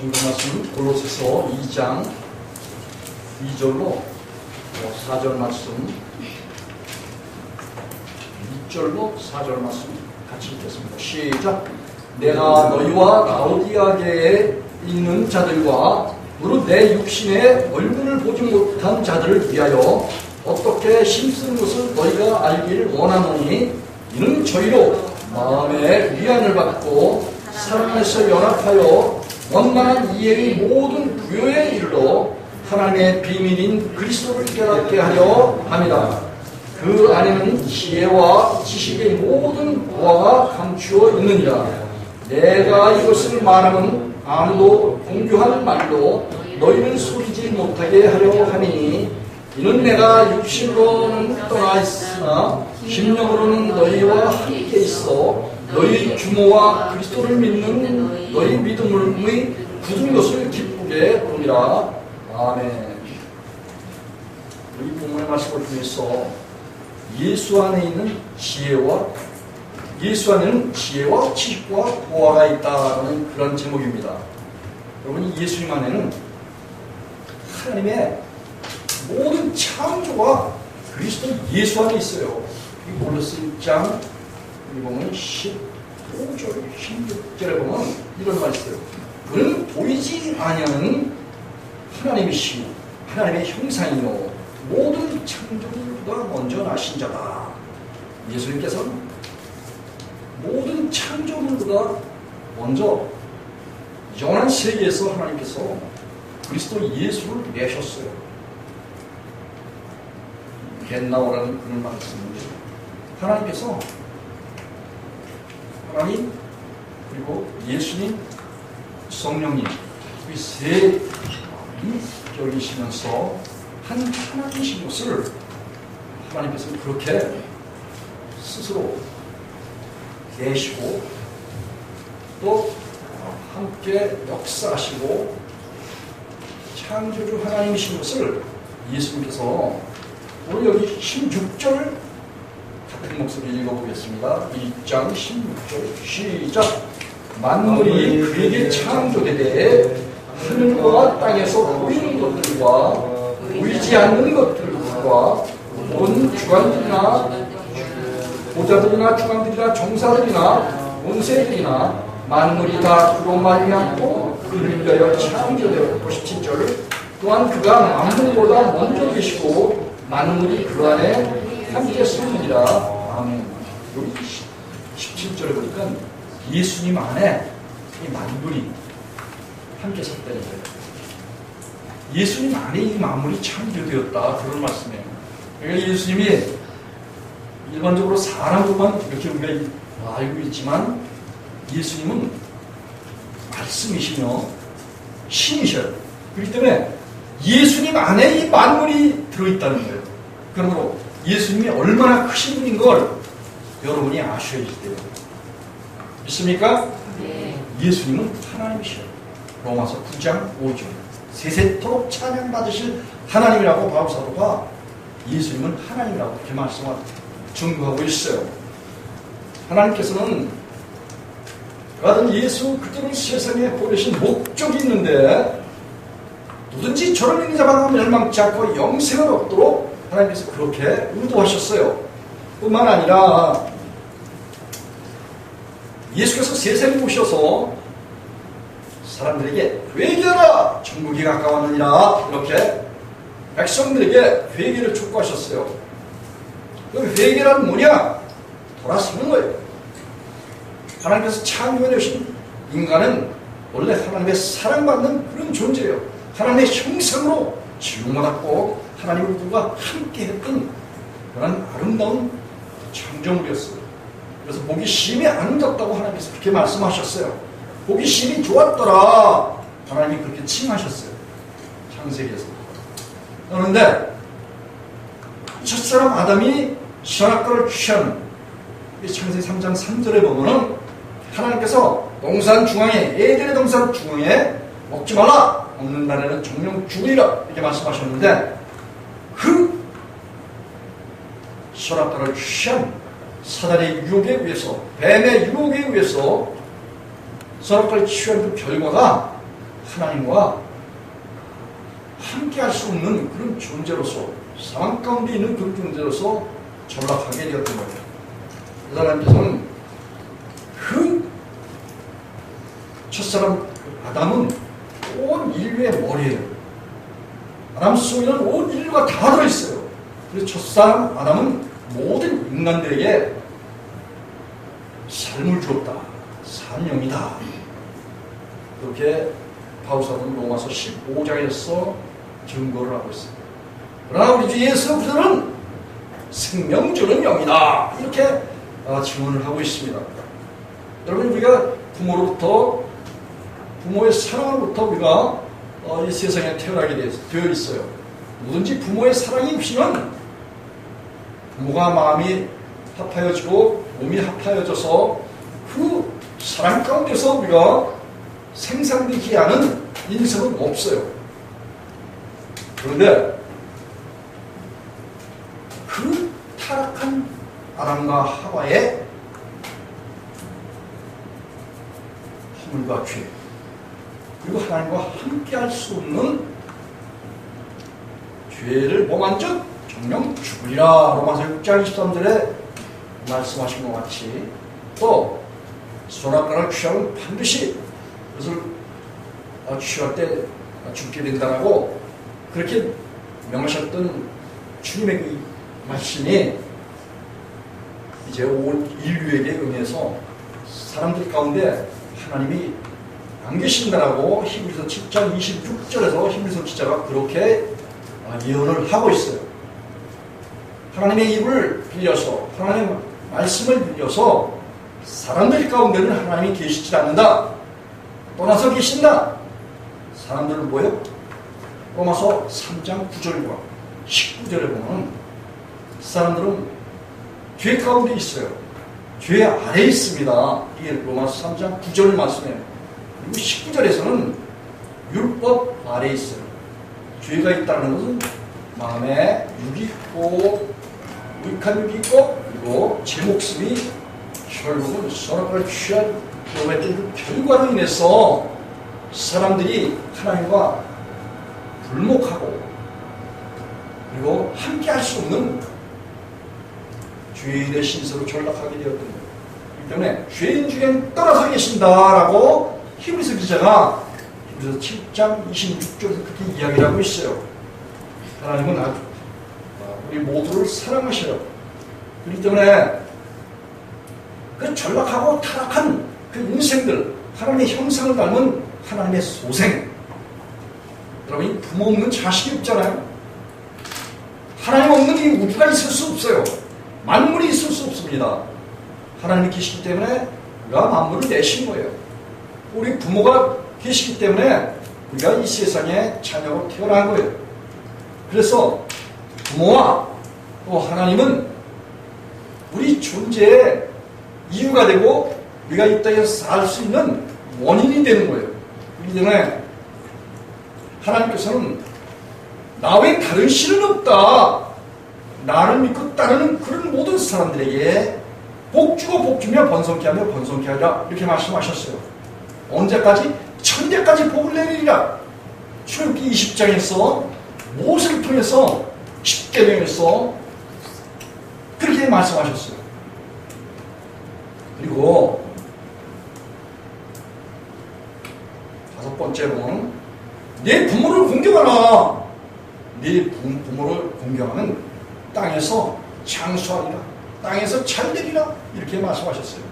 성경 말씀 골로새서 2장 2절로 4절 말씀, 2절로 4절 말씀 같이 읽겠습니다. 시작. 내가 너희와 라오디아게에 있는 자들과 무릇 내 육신의 얼굴을 보지 못한 자들을 위하여 어떻게 힘쓰는 것을 너희가 알길 원하노니, 이는 저희로 마음의 위안을 받고 사랑 안에서 연합하여 원만한 이해의 모든 부요에 이르러 하나님의 비밀인 그리스도를 깨닫게 하려 합니다. 그 안에는 지혜와 지식의 모든 보화가 감추어 있느니라. 내가 이것을 말하면 아무도 공교한 말로 너희는 소리지 못하게 하려 하니, 이는 내가 육신으로는 떠나 있으나 심령으로는 너희와 함께 있어 너희 규모와 그리스도를 믿는 너희 믿음의 굳은 것을 기쁘게 봅니다. 아멘. 이 본문의 말씀을 통해서 예수 안에 있는 예수 안에는 지혜와 지식과 보화가 있다는 그런 제목입니다. 여러분, 예수님 안에는 하나님의 모든 창조가 그리스도 예수 안에 있어요. 이 골로새 1장 보면 15절, 16절에 보면 이런 말이 있어요. 그는 보이지 아니하는 하나님이시고 하나님의 형상이요 모든 창조물보다 먼저 나신 자다. 예수님께서는 모든 창조물보다 먼저 영원한 세계에서 하나님께서 그리스도 예수를 내셨어요. 겟나오라는 그런 말씀인데, 하나님께서 하나님 그리고 예수님, 성령님 이 세 껴이시면서 한 하나님이신 것을 하나님께서 그렇게 스스로 계시고 또 함께 역사하시고 창조주 하나님이신 것을 예수님께서 오늘 여기 16절 같은 목소리 읽어보겠습니다. 1장 16절 시작. 만물이 그에게 창조되되 하늘과 땅에서 보이는 것들과 보이지 않는 것들과 온 주관들이나 보좌들이나 주관들이나 정사들이나 원세들이나 만물이 다 그로 말미암고 그를 위하여 창조되었고 17절. 또한 그가 만물보다 먼저 계시고 만물이 그 안에 함께 쓰느니라. 아멘. 여기 17절에 보니까 예수님 안에 이 만물이 함께 섰다는 거예요. 예수님 안에 이 만물이 창조되었다, 그런 말씀이에요. 그러니까 예수님이 일반적으로 사람으로만 이렇게 우리가 알고 있지만 예수님은 말씀이시며 신이셔요. 그렇기 때문에 예수님 안에 이 만물이 들어있다는 거예요. 그러므로 예수님이 얼마나 크신 분인 걸 여러분이 아셔야지 돼요. 믿습니까? 네. 예수님은 하나님이셔요. 로마서 9장 5절. 세세토록 찬양받으실 하나님이라고 바울 사도가 예수님은 하나님이라고 그렇게 말씀을 증거하고 있어요. 하나님께서는 그러던 예수 그들을 세상에 보내신 목적이 있는데, 누든지 저를 믿는 자마다 멸망치 않고 영생을 얻도록 하나님께서 그렇게 의도하셨어요. 뿐만 아니라 예수께서 세상에 오셔서 사람들에게 회개하라, 천국이 가까웠느니라, 이렇게 백성들에게 회개를 촉구하셨어요. 그 회개란 뭐냐? 돌아서는 거예요. 하나님께서 창조해내신 인간은 원래 하나님의 사랑받는 그런 존재예요. 하나님의 형상으로 지음받았고 하나님의 누가 함께 했던 그런 아름다운 창조물이었어요. 그래서 보기 심히 아름답다고 하나님께서 그렇게 말씀하셨어요. 보기 심히 좋았더라, 하나님이 그렇게 칭하셨어요. 창세기에서. 그런데 첫사람 아담이 선악과를 취한 창세기 3장 3절에 보면은 하나님께서 동산 중앙에, 에덴의 동산 중앙에 먹지 말라, 먹는 날에는 정령 죽으리라, 이렇게 말씀하셨는데, 그 선악과를 취한 사단의 유혹에 의해서, 뱀의 유혹에 의해서 선악과를 취한 그 결과가 하나님과 함께 할 수 없는 그런 존재로서, 상황 가운데 있는 그런 존재로서 전락하게 되었던 거예요. 하나님께서는 그 첫사람 아담은 온 인류의 머리예요. 아담 속에는 온 인류가 다 들어있어요. 그래서 첫사람 아담은 모든 인간들에게 삶을 주었다. 산영이다. 그렇게 바울사도는 로마서 15장에서 증거를 하고 있습니다. 그러나 우리 주 예수 그리스도는 생명 주는 영이다. 이렇게 증언을 하고 있습니다. 여러분, 우리가 부모의 사랑으로부터 우리가 이 세상에 태어나게 되어 있어요. 뭐든지 부모의 사랑이 없이는 부모가 마음이 합하여지고 몸이 합하여져서 그 사랑 가운데서 우리가 생산되지 않은 인생은 없어요. 그런데 그 타락한 아담과 하와의 허물과 죄, 그리고 하나님과 함께 할 수 없는 죄를 범한 즉 정령 죽으리라. 로마서 6장 23절에 말씀하신 것 같이, 또 선악과를 취하면 반드시 그것을 취할 때 죽게 된다라고 그렇게 명하셨던 주님의 그 말씀이 이제 온 인류에게 응해서 사람들 가운데 하나님이 안 계신다라고 히브리서 7장 26절에서 히브리서 기자가 그렇게 예언을 하고 있어요. 하나님의 입을 빌려서, 하나님의 말씀을 빌려서 사람들 가운데는 하나님이 계시지 않는다. 떠나서 계신다. 사람들은 뭐예요? 로마서 3장 9절과 19절에 보면 사람들은 죄 가운데 있어요. 죄 아래에 있습니다. 이게 로마서 3장 9절 말씀이에요. 그리고 19절에서는 율법 아래에 있어요. 죄가 있다는 것은 마음에 육이 있고 유익한 육이 있고, 그리고 제 목숨이 결국은 선악과를 취한 그 결과로 인해서 사람들이 하나님과 불목하고 그리고 함께 할 수 없는 죄인의 신세로 전락하게 되었던 거예요. 그렇기 때문에 죄인 중엔 떠나서 계신다라고 히브리서 기자가 히브리서 7장 26절에서 그렇게 이야기를 하고 있어요. 하나님은 아주 우리 모두를 사랑하셔요. 그렇기 때문에 그 전락하고 타락한 그 인생들, 하나님의 형상을 닮은 하나님의 소생. 여러분, 부모 없는 자식이 없잖아요. 하나님 없는 이 우주가 있을 수 없어요. 만물이 있을 수 없습니다. 하나님이 계시기 때문에 우리가 만물을 내신 거예요. 우리 부모가 계시기 때문에 우리가 이 세상에 자녀로 태어난 거예요. 그래서 부모와 또 하나님은 우리 존재의 이유가 되고 우리가 이 땅에서 살 수 있는 원인이 되는 거예요. 그렇기 때문에 하나님께서는 나 외에 다른 신은 없다. 나를 믿고 따르는 그런 모든 사람들에게 복 주고 복 주며 번성케 하며 번성케 하리라. 이렇게 말씀하셨어요. 언제까지? 천대까지 복을 내리리라. 출애굽기 20장에서 모세를 통해서 십계명에서 그렇게 말씀하셨어요. 그리고 다섯 번째로는 내 부모를 공경하라. 네 부모를 공경하는 땅에서 장수하리라. 땅에서 잘되리라. 이렇게 말씀하셨어요.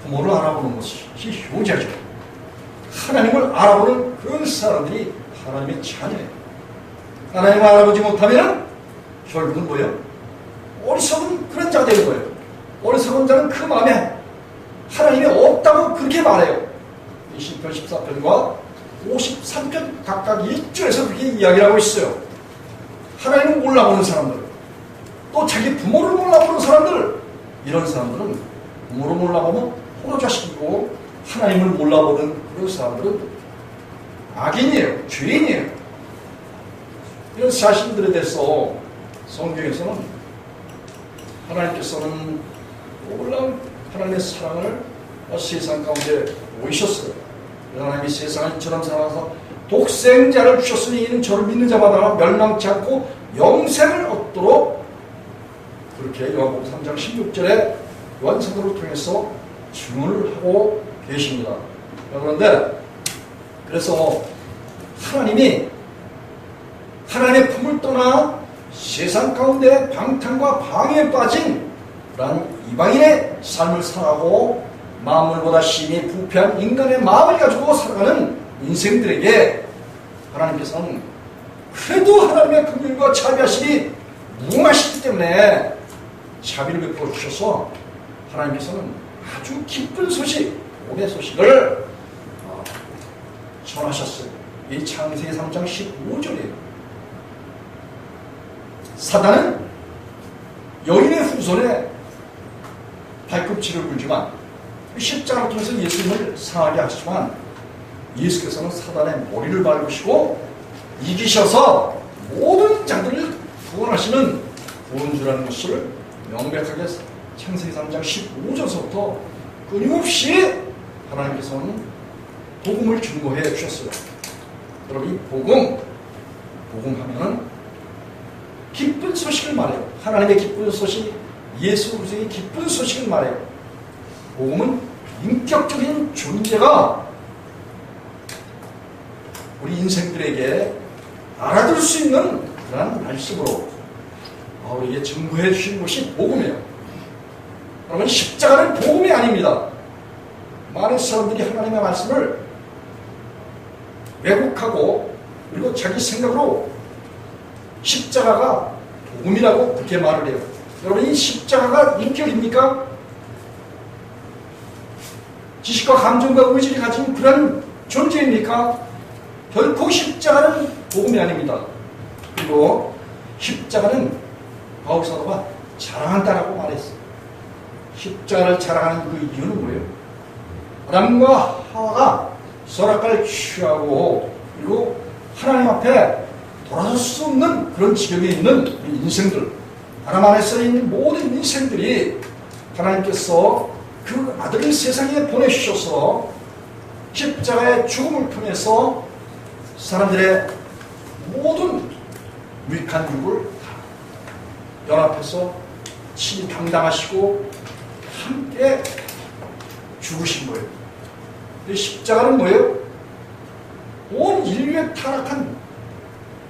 부모를 알아보는 것이 효자죠. 하나님을 알아보는 그런 사람들이 하나님의 자녀예요. 하나님을 알아보지 못하면 결국은 뭐예요? 어리석은 그런 자가 되는 거예요. 어리석은 자는 그 마음에 하나님이 없다고 그렇게 말해요. 시편 14편과 53편 각각 1절에서 그렇게 이야기를 하고 있어요. 하나님을 몰라보는 사람들, 또 자기 부모를 몰라보는 사람들, 이런 사람들은 부모를 몰라보면 호로 자식이고 하나님을 몰라보는 그런 사람들은 악인이에요. 죄인이에요. 이런 자신들에 대해서 성경에서는 하나님께서는 놀라운 하나님의 사랑을 세상 가운데 보이셨어요. 하나님이 세상을 이처럼 사랑하사 독생자를 주셨으니 이는 저를 믿는 자마다 멸망치 않고 영생을 얻도록 그렇게 요한복음 3장 16절에 요한 사도를 통해서 증언을 하고 계십니다. 그런데 그래서 하나님이 하나님의 품을 떠나 세상 가운데 방탕과 방해에 빠진 그런 이방인의 삶을 살아가고 만물보다 심히 부패한 인간의 마음을 가지고 살아가는 인생들에게 하나님께서는 그래도 하나님의 긍휼과 자비하심이 무궁하시기 때문에 자비를 베풀어 주셔서 하나님께서는 아주 기쁜 소식, 복의 소식을 전하셨어요. 이 창세기 3장 15절이에요. 사단은 여인의 후손에 발꿈치를 물지만 십자가를 통해서 예수님을 상하게 하시지만 예수께서는 사단의 머리를 밟으시고 이기셔서 모든 자들을 구원하시는 구원주라는 것을 명백하게 창세기 3장 15절서부터 끊임없이 하나님께서는 복음을 증거해 주셨어요. 여러분, 이 복음 하면은 기쁜 소식을 말해요. 하나님의 기쁜 소식, 예수 그리스도의 기쁜 소식을 말해요. 복음은 인격적인 존재가 우리 인생들에게 알아들 수 있는 그러한 말씀으로 우리에게 증거해 주신 것이 복음이에요. 그러면 십자가는 복음이 아닙니다. 많은 사람들이 하나님의 말씀을 왜곡하고 그리고 자기 생각으로 십자가가 복음이라고 그렇게 말을 해요. 여러분, 이 십자가가 인격입니까? 지식과 감정과 의지를 가진 그런 존재입니까? 결코 십자가는 복음이 아닙니다. 그리고 십자가는 바울 사도가 자랑한다라고 말했어요. 십자가를 자랑하는 그 이유는 뭐예요? 아담과 하와가 선악과를 취하고 그리고 하나님 앞에 돌아설 수 없는 그런 지경에 있는 인생들, 하나님 안에서 있는 모든 인생들이 하나님께서 그 아들을 세상에 보내주셔서 십자가의 죽음을 통해서 사람들의 모든 무익한 육을 다 연합해서 친히 감당하시고 함께 죽으신 거예요. 근데 십자가는 뭐예요? 온 인류의 타락한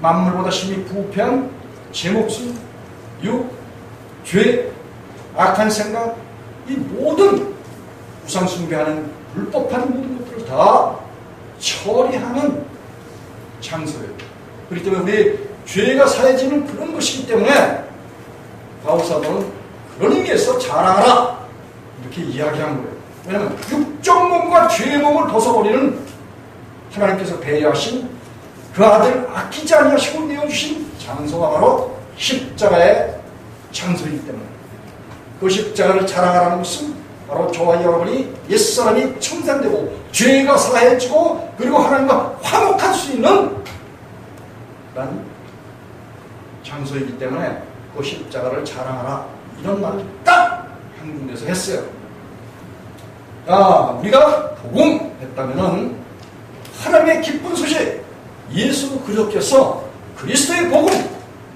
만물보다 심히 부패한 제 목숨, 육, 죄, 악한 생각, 이 모든 우상 숭배하는 불법한 모든 것들을 다 처리하는 장소예요. 그렇기 때문에 우리 죄가 사해지는 그런 것이기 때문에 바울 사도는 그런 의미에서 자랑하라 이렇게 이야기한 거예요. 왜냐하면 육적 몸과 죄의 몸을 벗어버리는 하나님께서 배려하신 그 아들 아끼지 아니하시고 내어주신 장소가 바로 십자가의 장소이기 때문에 그 십자가를 자랑하라는 것은 바로 저와 여러분이 옛사람이 청산되고 죄가 사해지고 그리고 하나님과 화목할 수 있는 그런 장소이기 때문에 그 십자가를 자랑하라 이런 말을 딱 한 군데서 했어요. 우리가 복음했다면은 하나님의 기쁜 소식, 예수 그리스도께서 그리스도의 복음,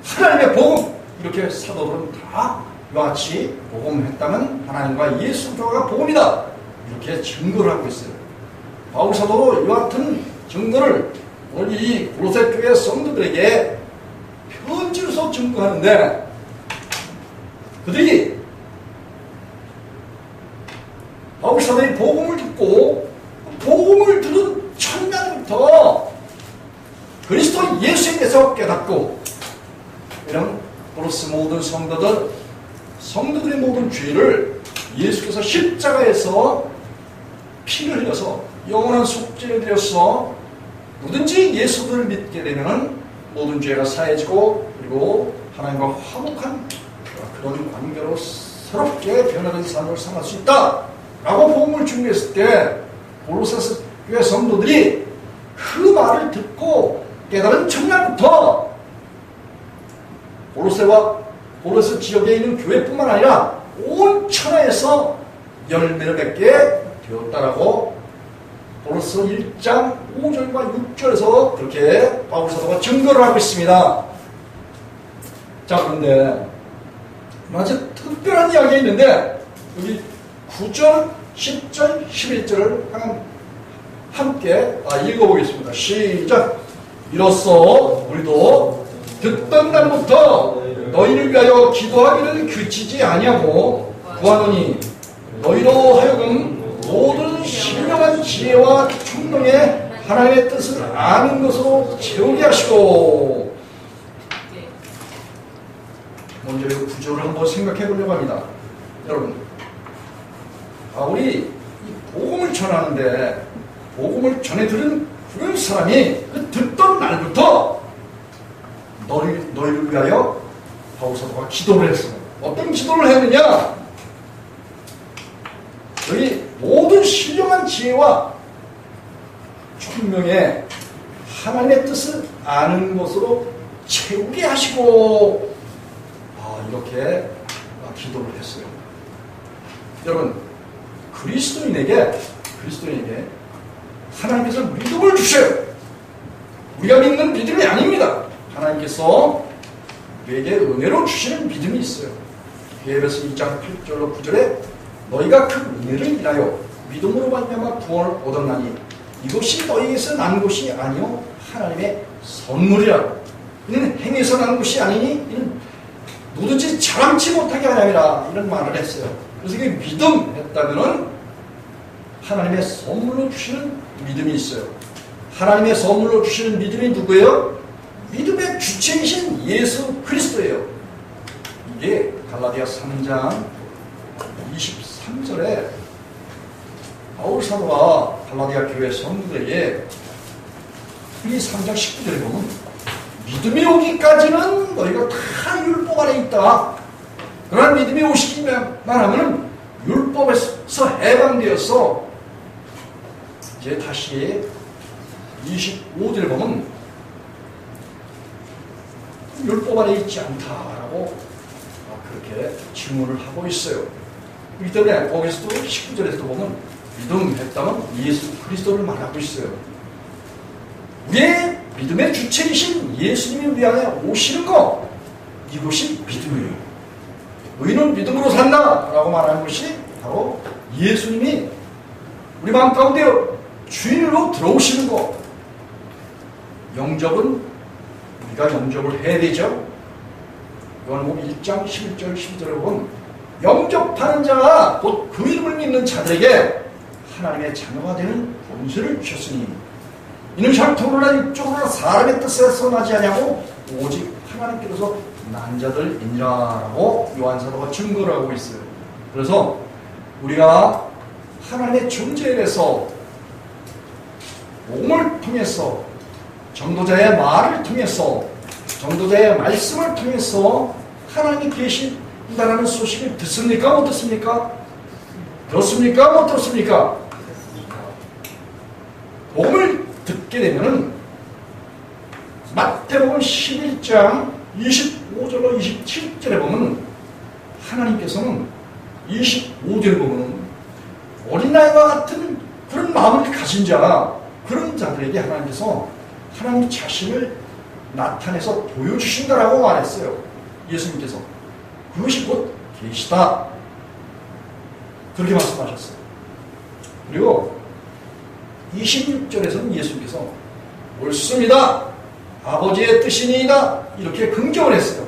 하나님의 복음 이렇게 사도들은 다 이와 같이 복음했다면 하나님과 예수 그리스도가 복음이다 이렇게 증거를 하고 있어요. 바울 사도도 이와 같은 증거를 오늘 이 골로새 교회 성도들에게 편지로서 증거하는데 그들이 바울 사도의 복음을 듣고 복음을 들은 첫날부터 그리스도 예수에 대해서 깨닫고 이런 고로스 모든 성도들의 모든 죄를 예수께서 십자가에서 피를 흘려서 영원한 속죄를 드려서 누구든지 예수를 믿게 되면 모든 죄가 사해지고 그리고 하나님과 화목한 그런 관계로 새롭게 변화된 삶을 살아갈 수 있다 라고 복음을 증거했을 때 골로새 교회 성도들이 그 말을 듣고 깨달은 첫날부터 골로새 지역에 있는 교회뿐만 아니라 온 천하에서 열매를 맺게 되었다라고 고린도서 1장 5절과 6절에서 그렇게 바울 사도가 증거를 하고 있습니다. 자, 그런데 아주 특별한 이야기가 있는데 여기 9절, 10절, 11절을 함께 읽어보겠습니다. 시작! 이로써 우리도 듣던 날부터 너희를 위하여 기도하기를 그치지 아니하고 구하노니 너희로 하여금 모든 신령한 지혜와 총명의 하나님의 뜻을 아는 것으로 채우게 하시고. 먼저 이 구절을 한번 생각해 보려고 합니다. 여러분, 우리 이 복음을 전하는데 복음을 전해 들은 그런 사람이 그 듣던 날부터 너희를 위하여 바울 사도가 기도를 했어요. 어떤 기도를 했느냐? 너희 모든 신령한 지혜와 총명의 하나님의 뜻을 아는 것으로 채우게 하시고, 이렇게 기도를 했어요. 여러분, 그리스도인에게 하나님께서 믿음을 주셔요. 우리가 믿는 믿음이 아닙니다. 하나님께서 우리에게 은혜로 주시는 믿음이 있어요. 에베소 2장 8절로 9절에 너희가 그 은혜를 인하여 믿음으로 말미암아 구원을 얻었나니 이것이 너희에게서 난 것이 아니요 하나님의 선물이라. 이는 행위에서 난 것이 아니니 이는 누구든지 자랑치 못하게 하냐니라. 이런 말을 했어요. 그래서 이게 믿음 했다면은 하나님의 선물로 주시는 믿음이 있어요. 하나님의 선물로 주시는 믿음이 누구예요? 믿음의 주체이신 예수 그리스도예요. 이게 갈라디아 3장 23절에 바울 사도가 갈라디아 교회 성도들에게 이 3장 19절에 보면 믿음이 오기까지는 너희가 다 율법 아래 있다. 그러나 믿음이 오시기만 하면 율법에서 해방되어서 이제 다시 25절에 보면 율법 아래 있지 않다라고 그렇게 질문을 하고 있어요. 그렇기 때문에 거기서도 19절에서도 보면 믿음했다면 예수 그리스도를 말하고 있어요. 우리의 믿음의 주체이신 예수님이 우리 안에 오시는 것, 이것이 믿음이에요. 의인은 믿음으로 산다라고 말하는 것이 바로 예수님이 우리 마음 가운데 주인으로 들어오시는 것. 영접은 우리가 영접을 해야 되죠. 요한복음 1장 11절 12절에 보면 영접하는 자가 곧 그 이름을 믿는 자들에게 하나님의 자녀가 되는 본세를 주셨으니 이는 혈통으로나 육적으로나 사람의 뜻에서 나지 아니하고 오직 하나님께로서 난 자들이니라 라고 요한사도가 증거를 하고 있어요. 그래서 우리가 하나님의 존재에 대해서 복음을 통해서 전도자의 말을 통해서 전도자의 말씀을 통해서 하나님이 계신다는 소식을 듣습니까? 못 듣습니까? 들었습니까? 못 들었습니까? 복음을 듣게 되면은 마태복음 11장 25절로 27절에 보면 하나님께서는 25절에 보면 어린아이와 같은 그런 마음을 가진 자, 그런 자들에게 하나님께서 하나님 자신을 나타내서 보여주신다라고 말했어요. 예수님께서. 그것이 곧 계시다. 그렇게 말씀하셨어요. 그리고 26절에서는 예수님께서 옳습니다. 아버지의 뜻이니이다. 이렇게 긍정을 했어요.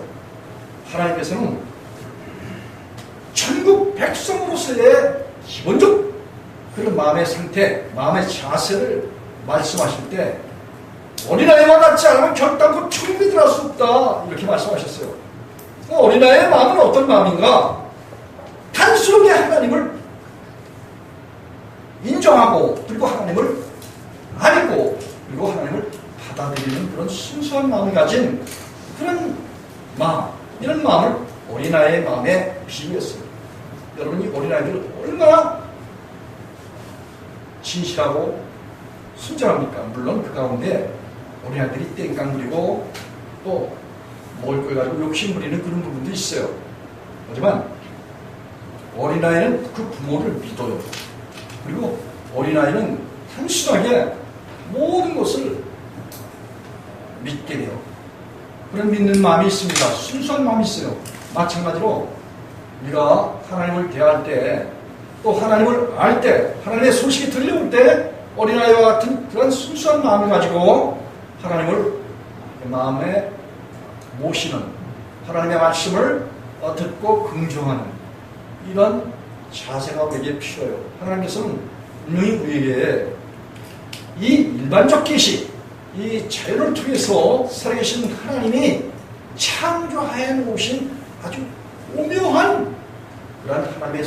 하나님께서는 천국 백성으로서의 기본적 그런 마음의 상태, 마음의 자세를 말씀하실 때 어린아이와 같지 않으면 결단코 천국에 들어갈 수 없다. 이렇게 말씀하셨어요. 어린아이의 마음은 어떤 마음인가? 단순하게 하나님을 인정하고 그리고 하나님을 알고 그리고 하나님을 받아들이는 그런 순수한 마음을 가진 그런 마음, 이런 마음을 어린아이의 마음에 비유했어요. 여러분이 어린아이들은 얼마나 진실하고 순전합니까? 물론 그 가운데 어린아이들이 땡깡 부리고 또 먹을 걸 가지고 욕심 부리는 그런 부분도 있어요. 하지만 어린아이는 그 부모를 믿어요. 그리고 어린아이는 단순하게 모든 것을 믿게 돼요. 그런 믿는 마음이 있습니다. 순수한 마음이 있어요. 마찬가지로 우리가 하나님을 대할 때, 또 하나님을 알 때, 하나님의 소식이 들려올 때 어린아이와 같은 그런 순수한 마음을 가지고 하나님을 마음에 모시는, 하나님의 말씀을 듣고 긍정하는 이런 자세가 우리에게 필요해요. 하나님께서는 분명히 우리에게 이 일반적 계시, 이 자유를 통해서 살아계신 하나님이 창조하여 놓으신 아주 오묘한 그런 하나님의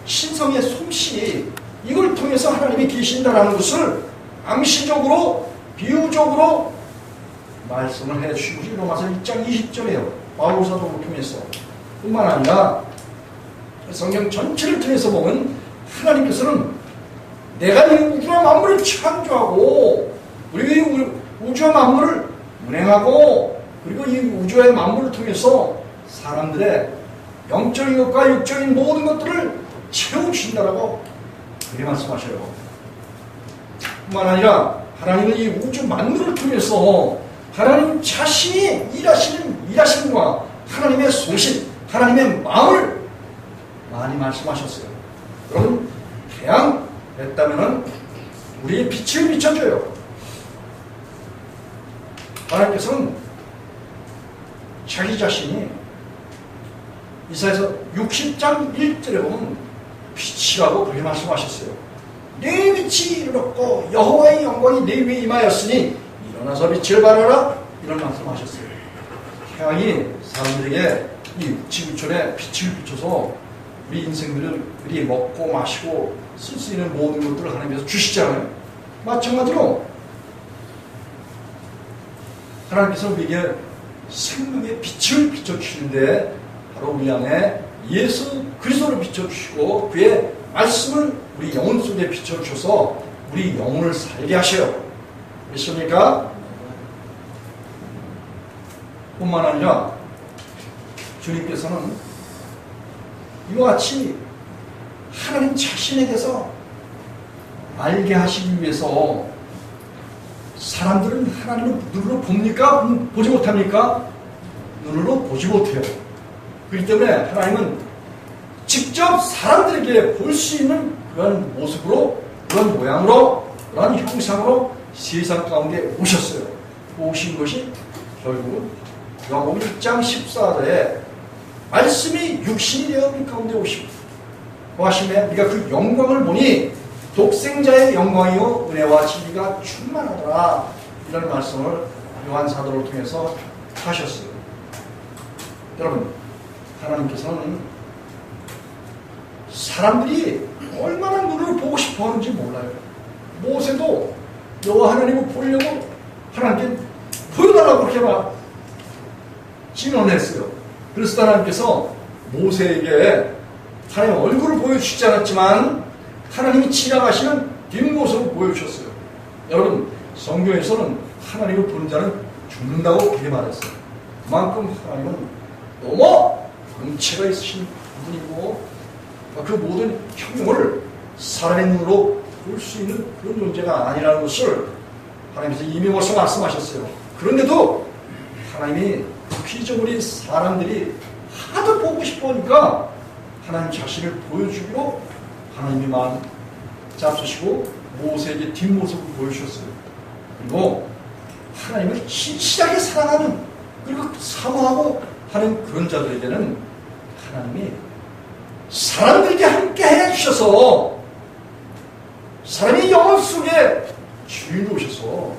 신성의 솜씨, 이걸 통해서 하나님이 계신다라는 것을 암시적으로, 비유적으로 말씀을 해주시고, 로마서 1장 20절에요. 바울 사도를 통해서 뿐만 아니라 성경 전체를 통해서 보면 하나님께서는 내가 이 우주와 만물을 창조하고, 그리고 이 우주와 만물을 운행하고, 그리고 이 우주의 만물을 통해서 사람들의 영적인 것과 육적인 모든 것들을 채워주신다라고 그렇게 말씀하셔요. 뿐만 아니라 하나님은 이 우주 만물을 통해서 하나님 자신이 일하심과 하나님의 소신, 하나님의 마음을 많이 말씀하셨어요. 여러분, 태양 됐다면은 우리의 빛을 비춰줘요. 하나님께서는 자기 자신이 이사야서 60장 1절에 보면 빛이라고 그렇게 말씀하셨어요. 내 빛이 이르렀고 여호와의 영광이 내 위에 임하였으니 일어나서 빛을 발하라, 이런 말씀하셨어요. 태양이 사람들에게 이 지구촌에 빛을 비춰서 우리 인생들을 우리 먹고 마시고 쓸 수 있는 모든 것들을 하나님께서 주시잖아요. 마찬가지로 하나님께서 우리에게 생명의 빛을 비춰주시는데 바로 우리 안에 예수 그리스도를 비춰주시고 그의 말씀을 우리 영혼 속에 비춰주셔서 우리 영혼을 살게 하셔요. 믿습니까? 뿐만 아니라 주님께서는 이와 같이 하나님 자신에 대해서 알게 하시기 위해서 사람들은 하나님을 눈으로 봅니까? 보지 못합니까? 눈으로 보지 못해요. 그렇기 때문에 하나님은 직접 사람들에게 볼 수 있는 그런 모습으로, 그런 모양으로, 그런 형상으로 세상 가운데 오셨어요. 오신 것이 결국은 요한복음 1장 14절에 말씀이 육신이 되어 우리 가운데 오시고 하심에 우리가 그 영광을 보니 독생자의 영광이요 은혜와 진리가 충만하더라, 이런 말씀을 요한 사도를 통해서 하셨어요. 여러분, 하나님께서는 사람들이 얼마나 눈을 보고 싶어 하는지 몰라요. 모세도 여호와 하나님을 보려고 하나님께 보여달라고 그렇게 막 진언했어요. 그래서 하나님께서 모세에게 하나님 얼굴을 보여주시지 않았지만 하나님이 지나가시는 뒷모습을 보여주셨어요. 여러분, 성경에서는 하나님을 보는 자는 죽는다고 그렇게 말했어요. 그만큼 하나님은 너무 권체가 있으신 분이고 그 모든 형용을 사람의 눈으로 볼 수 있는 그런 존재가 아니라는 것을 하나님께서 이미 벌써 말씀하셨어요. 그런데도 하나님이 피조물인 사람들이 하도 보고 싶어 하니까 하나님 자신을 보여주기로 하나님이 마음 잡수시고 모세에게 뒷모습을 보여주셨어요. 그리고 하나님을 진실하게 사랑하는, 그리고 사모하고 하는 그런 자들에게는 하나님이 사람들에게 함께 해주셔서 사람의 영혼 속에 주인으로 오셔서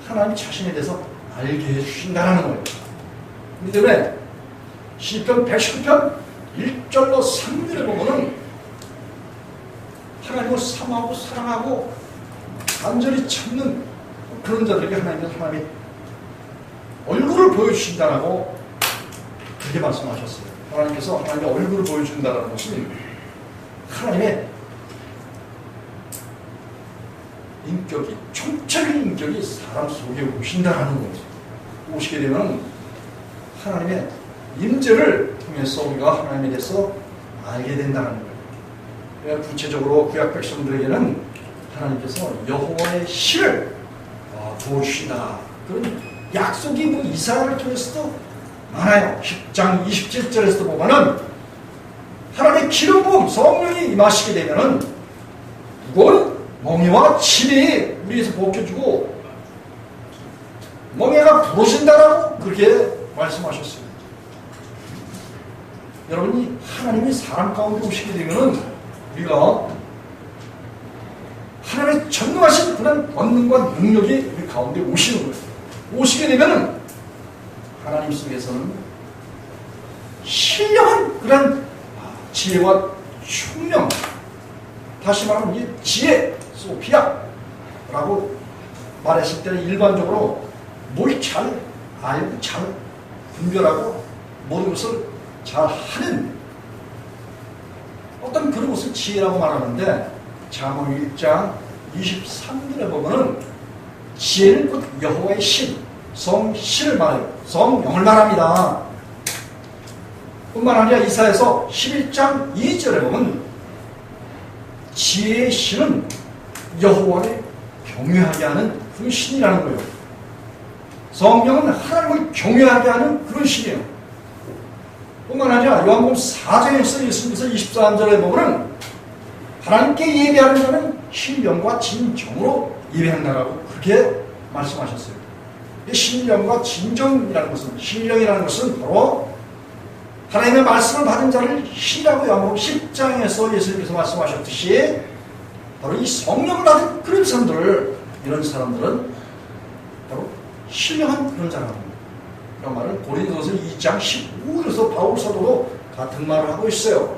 하나님 자신에 대해서 알게 해주신다는 거예요. 그렇기 때문에 시편 119편 1절로 3절에 보면은 하나님을 사모하고 사랑하고 간절히 찾는 그런 자들에게 하나님이 얼굴을 보여주신다라고 그렇게 말씀하셨어요. 하나님께서 하나님의 얼굴을 보여준다는 것은 하나님의 인격이, 총체적인 인격이 사람 속에 오신다는 거죠. 오시게 되면 하나님의 임재를 통해서 우리가 하나님에 대해서 알게 된다는 거예요. 구체적으로 구약 백성들에게는 하나님께서 여호와의 신을 부어주신다. 그런 약속이 뭐 이사야를 통해서도 많아요. 10장 27절에서도 보면은 하나님의 기름 부음 성령이 임하시게 되면은 무거운 멍에와 침이 우리에서 벗겨주고 멍에가 부러진다라고 그렇게 말씀하셨어요. 여러분이 하나님이 사람 가운데 오시게 되면은 우리가 하나님의 전능하신 그런 권능과 능력이 우리 가운데 오시는 거예요. 오시게 되면은 하나님 속에서는 신령한 그런 지혜와 총명, 다시 말하면 이 지혜, 소피아라고 말했을 때는 일반적으로 뭘 잘 알고 잘 분별하고 모든 것을 잘 하는 어떤 그런 것을 지혜라고 말하는데, 잠언 1장 23절에 보면은 지혜는 곧 여호와의 신, 성신을 말해요. 성령을 말합니다. 뿐만 아니라 이사야서 11장 2절에 보면 지혜의 신은 여호와를 경외하게 하는 그런 신이라는 거예요. 성령은 하나님을 경외하게 하는 그런 신이에요. 뿐만 아니라 요한복음 4장에서 예수님께서 23절에 보면 하나님께 예배하는 자는 신령과 진정으로 예배한다라고 그렇게 말씀하셨어요. 신령과 진정이라는 것은, 신령이라는 것은 바로 하나님의 말씀을 받은 자를 신이라고 요한복음 10장에서 예수님께서 말씀하셨듯이 바로 이 성령을 받은 그런 사람들, 이런 사람들은 바로 신령한 그런 자라는 겁니다. 그런 말은 고린도서 2장 15절에서 바울 사도도 같은 말을 하고 있어요.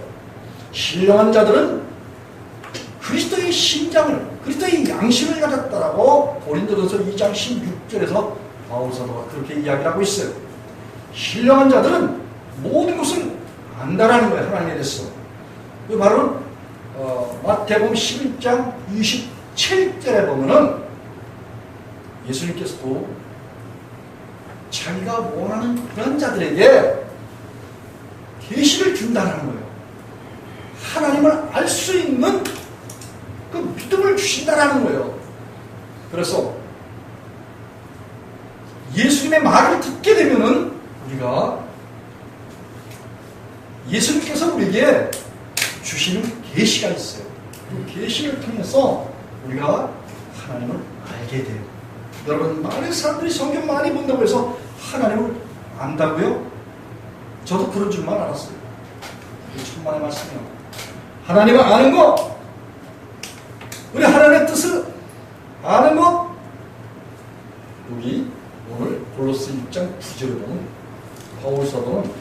신령한 자들은 그리스도의 심장을, 그리스도의 양심을 가졌다라고 고린도서 2장 16절에서 바울 사도가 그렇게 이야기를 하고 있어요. 신령한 자들은 모든 것을 안다라는 거예요. 하나님에 대해서. 그 말은 마태복음 11장 27절에 보면은 예수님께서도 자기가 원하는 그런 자들에게 계시를 준다는 거예요. 하나님을 알 수 있는 그 믿음을 주신다는 거예요. 그래서 예수님의 말을 듣게 되면은 우리가 예수님께서 우리에게 주시는 계시가 있어요. 그 계시를 통해서 우리가 하나님을 알게 돼요. 여러분, 많은 사람들이 성경 많이 본다고 해서 하나님을 안다고요? 저도 그런 줄만 알았어요. 이게 천만의 말씀이에요. 하나님을 아는 것, 우리 하나님의 뜻을 아는 것, 여기 오늘 골로새 6장 9절에 보면 바울 사도는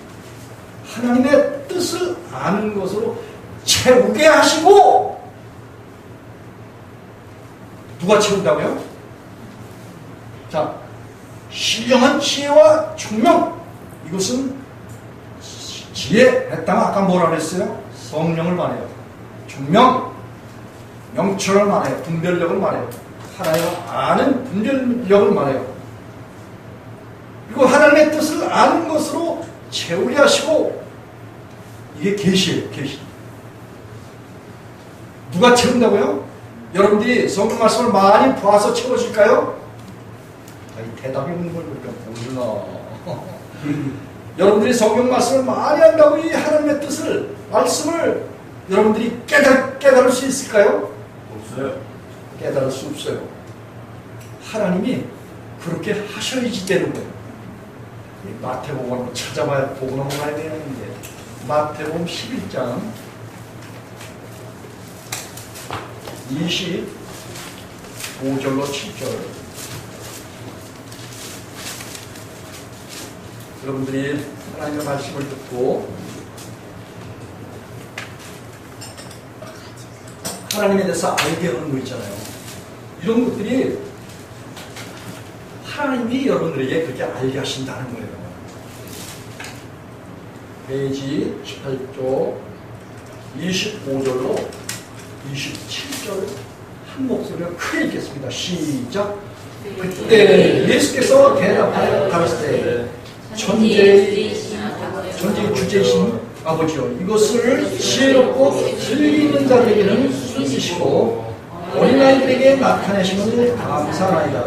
하나님의 뜻을 아는 것으로 채우게 하시고, 누가 채운다고요? 자, 신령한 지혜와 총명, 이것은 지혜 했다면 아까 뭐라 그랬어요? 성령을 말해요. 총명, 명철을 말해요. 분별력을 말해요. 하나님을 아는 분별력을 말해요. 그리고 하나님의 뜻을 아는 것으로 채우게 하시고, 이게 계시예요. 계시. 누가 채운다고요? 여러분들이 성경 말씀을 많이 봐서 채워질까요? 대답이 없는 걸 보니까 모르나. 여러분들이 성경 말씀을 많이 한다고 이 하나님의 뜻을, 말씀을 여러분들이 깨달을 수 있을까요? 없어요. 깨달을 수 없어요. 하나님이 그렇게 하셔야지 되는 거예요. 마태복음을 찾아봐야 보고 넘어가야 되는데, 마태복음 11장 25절로 7절, 여러분들이 하나님의 말씀을 듣고 하나님에 대해서 알게 하는 거 있잖아요. 이런 것들이 하나님이 여러분들에게 그렇게 알게 하신다는 거예요. 페이지 18쪽 25절로 27절 한 목소리로 크게 읽겠습니다. 시작. 그때 예수께서 대답하여 가라사대 천지의 주제이신 아버지여, 이것을 지혜롭고 진리 있는 자들에게는 숨기시고 어린아이들에게 나타내심을 감사하나이다.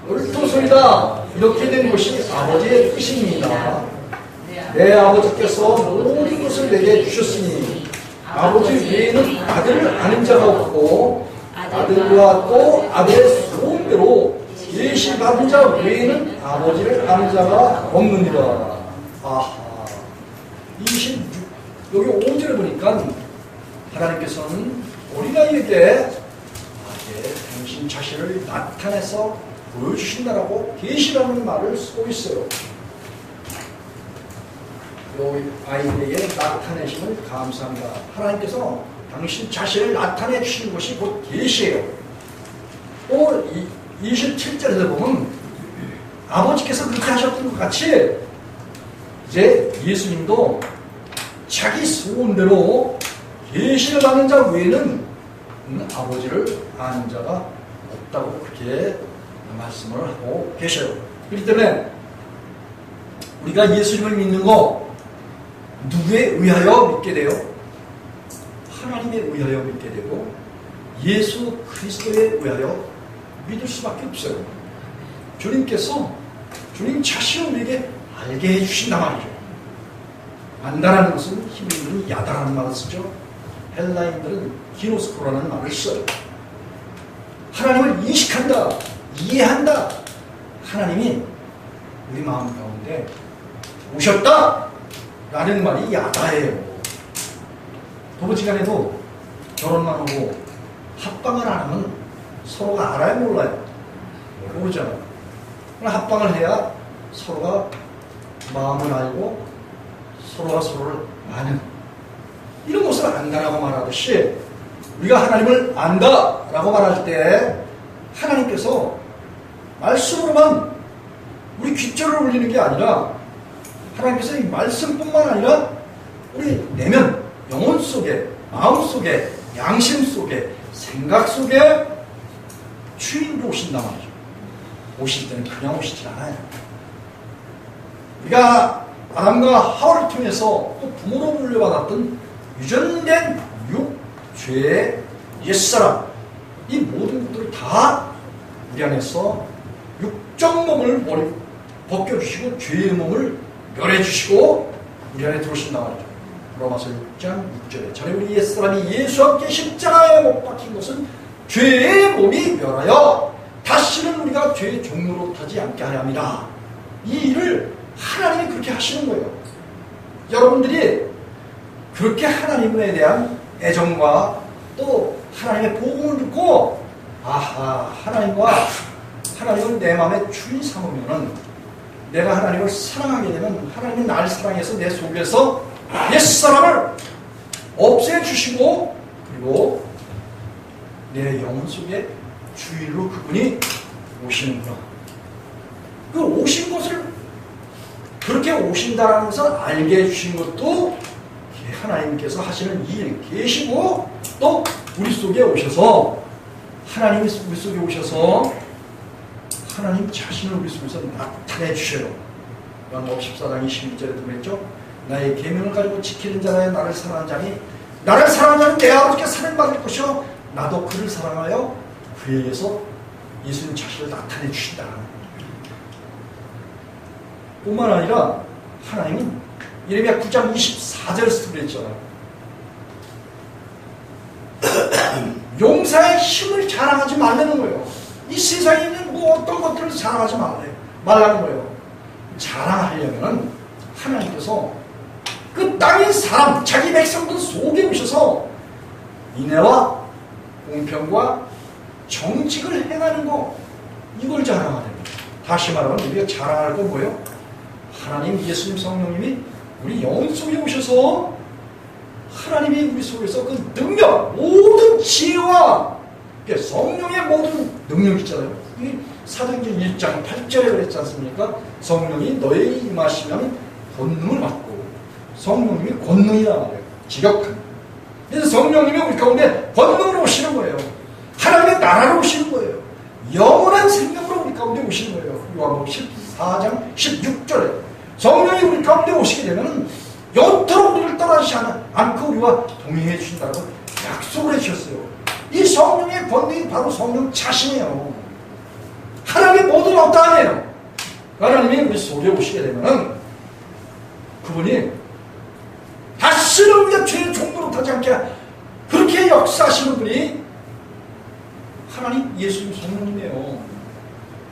옳도소이다. 이렇게 된 것이 아버지의 뜻입니다. 내 아버지께서 모든 것을 내게 주셨으니 아버지 외에는 아들을 아는 자가 없고 아들과 또 아들의 소원대로 계시받은 자 외에는 아버지를 아는 자가 없느니라. 아하. 26, 여기 5절에 보니까 하나님께서는 어린아이에게 당신 자신을 나타내서 보여주신다라고 계시라는 말을 쓰고 있어요. 이 아이들에게 나타내심을 감사합니다. 하나님께서 당신 자신을 나타내 주시는 것이 곧 계시예요. 또 27절에서 보면 아버지께서 그렇게 하셨던 것 같이 이제 예수님도 자기 소원대로 계시를 받는 자 외에는 아버지를 아는 자가 없다고 그렇게 말씀을 하고 계셔요. 그렇기 때문에 우리가 예수님을 믿는 거 누구에 의하여 믿게 돼요? 하나님에 의하여 믿게 되고 예수 그리스도에 의하여 믿을 수밖에 없어요. 주님께서 주님 자신을 우리에게 알게 해주신단 말이죠. 안다라는 것은 히브리인들은 야다라는 말을 쓰죠. 헬라인들은 기노스코라는 말을 써요. 하나님을 인식한다, 이해한다. 하나님이 우리 마음 가운데 오셨다 라는 말이 야다예요. 부부지간에도 결혼만 하고 합방을 안 하면 서로가 알아요, 몰라요? 모르잖아요. 합방을 해야 서로가 마음을 알고 서로가 서로를 아는 이런 것을 안다라고 말하듯이 우리가 하나님을 안다라고 말할 때 하나님께서 말씀으로만 우리 귓줄을 울리는 게 아니라 하나님께서 이 말씀뿐만 아니라 우리 내면, 영혼 속에, 마음 속에, 양심 속에, 생각 속에 주인으로 오신단 말이죠. 오실 때는 그냥 오시지 않아요. 우리가 아담과 하와를 통해서 또 부모로 물려받았던 유전된 육, 죄, 옛사람 이 모든 것들을 다 우리 안에서 육적 몸을 벗겨주시고 죄의 몸을 멸해주시고 우리 안에 들어오신단 말이죠. 로마서 6장 6절에 전에 우리 옛사람이 예수와 함께 십자가에 못 박힌 것은 죄의 몸이 멸하여 다시는 우리가 죄의 종로로 타지 않게 하려 합니다. 이 일을 하나님이 그렇게 하시는 거예요. 여러분들이 그렇게 하나님에 대한 애정과 또 하나님의 복음을 듣고 아하, 하나님을 내 마음의 주인 삼으면은 내가 하나님을 사랑하게 되면 하나님이 나를 사랑해서 내 속에서 옛사람을 없애주시고 그리고 내 영혼 속에 주인으로 그분이 오시는구나. 그 오신 것을 그렇게 오신다는 것을 알게 해주신 것도 하나님께서 하시는 일 계시고 또 우리 속에 오셔서 하나님이 우리 속에 오셔서 하나님 자신을 우리 속에서 나타내 주셔요. 요한복음 14장 26절에도 그랬죠. 나의 계명을 가지고 지키는 자라야 나를 사랑하는 자니 나를 사랑하는 자는 내 아버지께 사랑받을 것이요 나도 그를 사랑하여 그에게서 예수님 자신을 나타내 주신다. 뿐만 아니라 하나님은 예레미야 9장 24절에서 그랬잖아요. 용사의 힘을 자랑하지 말라는 거예요. 이 세상에 있는 뭐 어떤 것들을 자랑하지 말라는 거예요. 자랑하려면 하나님께서 그 땅의 사람, 자기 백성들 속에 오셔서 인애와 공평과 정직을 행하는 거, 이걸 자랑하는 거예요. 다시 말하면 우리가 자랑할 건 뭐예요? 하나님, 예수님, 성령님이 우리 영혼 속에 오셔서 하나님이 우리 속에서 그 능력, 모든 지혜와 성령의 모든 능력이 있잖아요. 이 사도행전 1장 8절에 그랬지 않습니까? 성령이 너에게 임하시면 권능을 받고 성령님이 권능이라 말해요. 지력한. 그래서 성령님이 우리 가운데 권능으로 오시는 거예요. 하나님의 나라로 오시는 거예요. 영원한 생명으로 우리 가운데 오시는 거예요. 요한복음 14장 16절에 성령이 우리 가운데 오시게 되면 영원토록 우리를 떠나지 않고 우리와 동행해 주신다고 약속을 해주셨어요. 이 성령의 권능이 바로 성령 자신이에요. 하나님의 모든 어떠 아니에요. 하나님이 우리 속에 오시게 되면은 그분이 다시는 우리가 죄의 종로로 타지 않게 그렇게 역사하시는 분이 하나님 예수님 성령님이에요.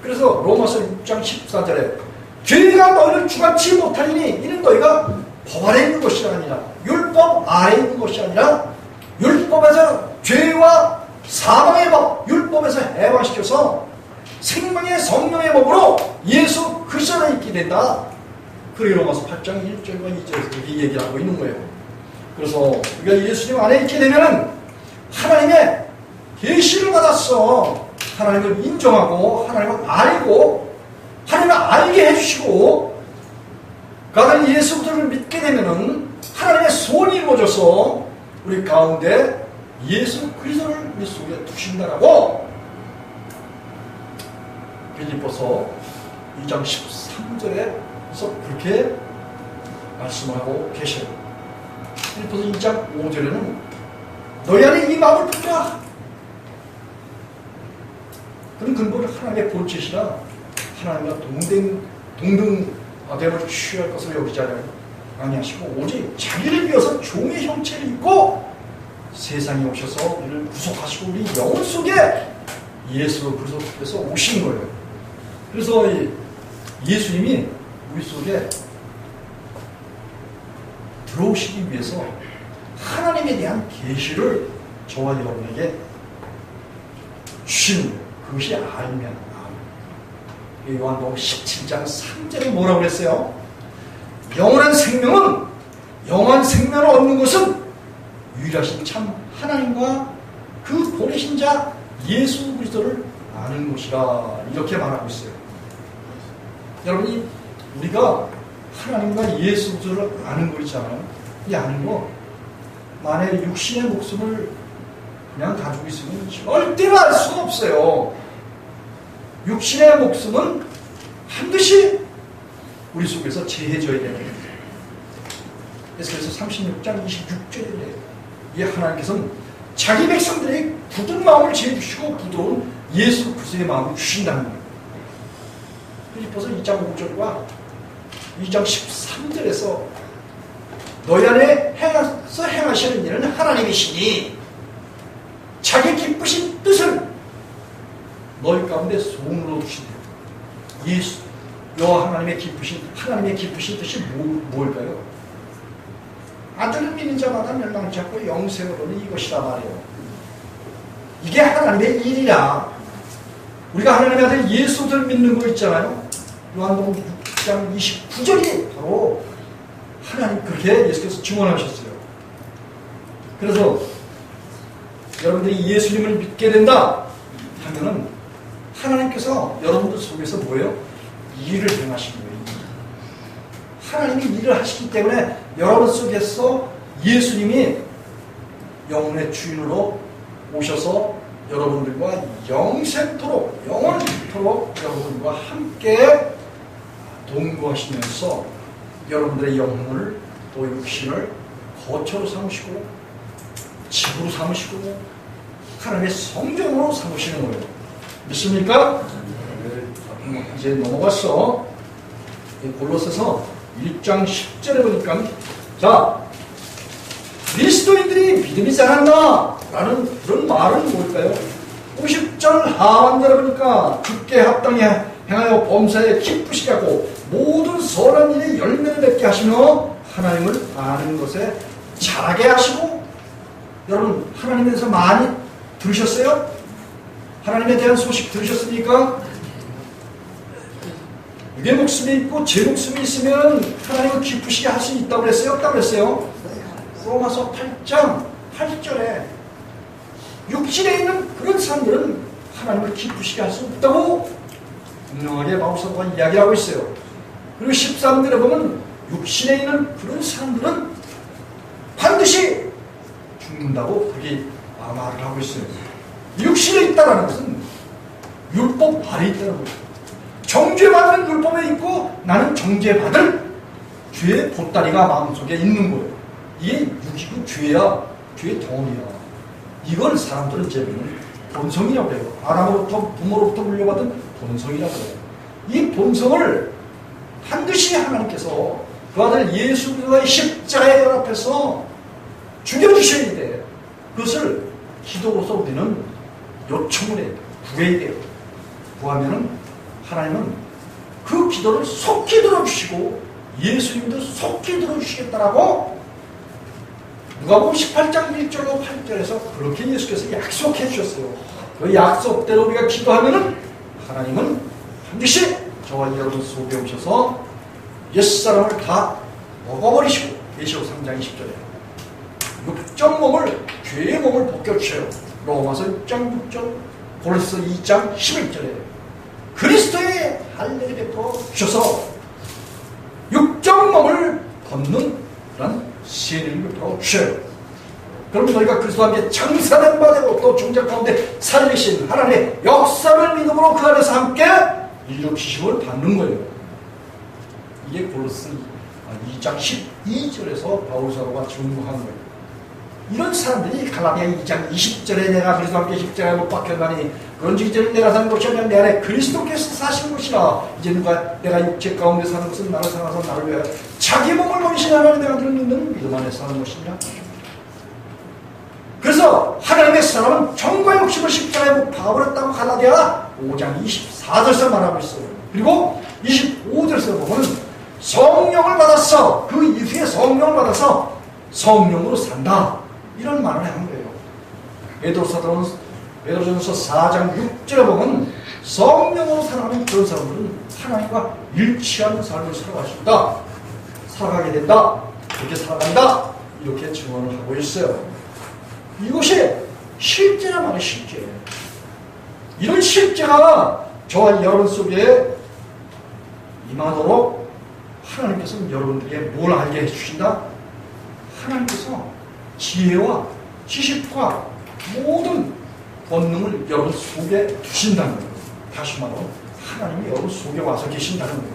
그래서 로마서 6장 14절에 죄가 너희를 주관치 못하리니 이는 너희가 법 아래 있는 것이 아니라 율법 아래 있는 것이 아니라 율법에서 죄와 사망의 법 율법에서 해방시켜서 생명의 성령의 법으로 예수 그리스도 안에 있게 된다. 그래 로마서 8장 1절과 2절에서 그렇게 얘기를 하고 있는 거예요. 그래서 우리가 예수님 안에 있게 되면 하나님의 계시를 받았어. 하나님을 인정하고 하나님을 알고 하나님을 알게 해주시고 그 아들 예수 그리스도를 믿게 되면은 하나님의 소원이 이루어져서 우리 가운데 예수 그리스도를 우리 속에 두신다라고 빌립보서 2장 13절에서 그렇게 말씀하고 계셔요. 빌립보서 2장 5절에는 너희 안에 이 마음을 품으라. 그런 근본은 하나님의 본체시라 하나님과 동등됨을 취할 것을 여기지 아니하시고 오직 자기를 위해서 종의 형체를 입고 세상에 오셔서 우리를 구속하시고 우리 영혼 속에 예수 그리스도께서 오신 거예요. 그래서 예수님이 우리 속에 들어오시기 위해서 하나님에 대한 계시를 저와 여러분에게 주시는 거예요. 그것이 알면 요한복음 17장 3절에 뭐라고 그랬어요? 영원한 생명은 영원한 생명을 얻는 것은 유일하신 참 하나님과 그 보내신 자 예수 그리스도를 아는 것이라 이렇게 말하고 있어요. 여러분이 우리가 하나님과 예수 그리스도를 아는 거 있잖아요. 이 아는 거 만약에 육신의 목숨을 그냥 가지고 있으면 절대로 알 수가 없어요. 육신의 목숨은 반드시 우리 속에서 제해져야 되는 거예요. 그래서 36장 26절에 이 하나님께서는 자기 백성들에게 굳은 마음을 제해주시고 부드러운 예수 그리스도의 마음을 주신다는 거예요. 빌립보서 2장 5절과 2장 13절에서 너희 안에 행하시는 일은 하나님이시니 자기 기쁘신 뜻을 너희 가운데 소원으로 주신다. 예수 여호와 하나님의 기쁘신 뜻이 뭘까요? 아들을 믿는 자마다 멸망치 않고 영생을 얻는 이것이라 말이에요. 이게 하나님의 일이라. 우리가 하나님의 아들 예수를 믿는 거 있잖아요. 요한복음 6장 29절이 바로 하나님 그렇게 예수께서 증언하셨어요. 그래서 여러분들이 예수님을 믿게 된다 하면은 하나님께서 여러분들 속에서 뭐예요? 일을 행하시는 거예요. 하나님이 일을 하시기 때문에 여러분 속에서 예수님이 영혼의 주인으로 오셔서 여러분들과 영생토록 영원토록 여러분들과 함께 동거하시면서 여러분들의 영혼을 또 육신을 거처로 삼으시고 집으로 삼으시고 하나님의 성전으로 삼으시는 거예요. 믿습니까? 이제 넘어갔어. 골로새서 1장 10절에 보니까 자 그리스도인들이 믿음이 자란다 라는 그런 말은 뭘까요? 50절 하반절에 보니까 주께 합당히 행하여 범사에 기쁘시게 하고 모든 선한 일에 열매를 맺게 하시며 하나님을 아는 것에 자라게 하시고. 여러분 하나님에 대해서 많이 들으셨어요? 하나님에 대한 소식 들으셨습니까? 내 목숨이 있고 제 목숨이 있으면 하나님을 기쁘시게 할 수 있다고 그랬어요? 없다고 그랬어요? 로마서 8장 8절에 육신에 있는 그런 사람들은 하나님을 기쁘시게 할 수 없다고 분명하게 바울사도가 이야기하고 있어요. 그리고 13절에 보면 육신에 있는 그런 사람들은 반드시 죽는다고 그렇게 말을 하고 있어요. 육신에 있다는 것은 율법 아래 있다는 거예요. 정죄받는 율법에 있고 나는 정죄받을 죄의 보따리가 마음속에 있는 거예요. 이게 육이고 죄야. 죄의 덩어리야. 이걸 사람들은 재미는 본성이라고 해요. 아담으로부터 부모로부터 물려받은 본성이라고 해요. 이 본성을 반드시 하나님께서 그 아들 예수 그리스도의 십자가에 연합해서 죽여주셔야 돼요. 그것을 기도로서 우리는 요청을 해요. 구해야 돼요. 구하면은 하나님은 그 기도를 속히 들어주시고 예수님도 속히 들어주시겠다라고 누가복음 18장 1절로 8절에서 그렇게 예수께서 약속해 주셨어요. 그 약속대로 우리가 기도하면은 하나님은 반드시 저와 여러분 속에 오셔서 옛사람을 다 먹어버리시고 계시록 3장 20절에 육적 몸을 죄의 몸을 벗겨주셔요. 로마서 6장 6절 고린도서 2장 11절에 그리스도의 할례를 베풀어 주셔서 육적 몸을 벗는 그런 세례를 베풀어 주셔요. 그럼 너희가 그리스도와 함께 장사된 바 되고 또 중자 가운데 살리신 하나님의 역사를 믿음으로 그 안에서 함께 일으키심을 받는 거예요. 이게 골로새 2장 12절에서 바울 사도가 증거한 거예요. 이런 사람들이 갈라디아 2장 20절에 내가 그리스도와 함께 십자가에 못 박혔나니 그런즉 이제는 내가 사는 것이 아니라 내 안에 그리스도께서 사시는 것이라. 이제 내가 육체 가운데 사는 것은 나를 사랑하사 나를 위하여 자기 몸을 버리신 하나님의 아들을 믿는 믿음 안에 사는 것이냐. 그래서 하나님의 사람은 정과 욕심을 십자가에 못 박아버렸다고 갈라디아 5장 24절에서 말하고 있어요. 그리고 25절에서 보면 성령을 받았어. 그 이후에 성령을 받아서 성령으로 산다. 이런 말을 하는 거예요. 베드로전서 4장 6절에 보면 성령으로 살아가는 그런 사람들은 하나님과 일치하는 삶을 살아갈 수 있다. 살아가게 된다. 그렇게 살아간다. 이렇게 증언을 하고 있어요. 이것이 실제란 말이에요. 실제. 이런 실제가 저와 여러분 속에 임하도록 하나님께서는 여러분들에게 뭘 알게 해주신다? 하나님께서 지혜와 지식과 모든 권능을 여러분 속에 주신다는 거예요. 다시 말하면 하나님이 여러분 속에 와서 계신다는 거예요.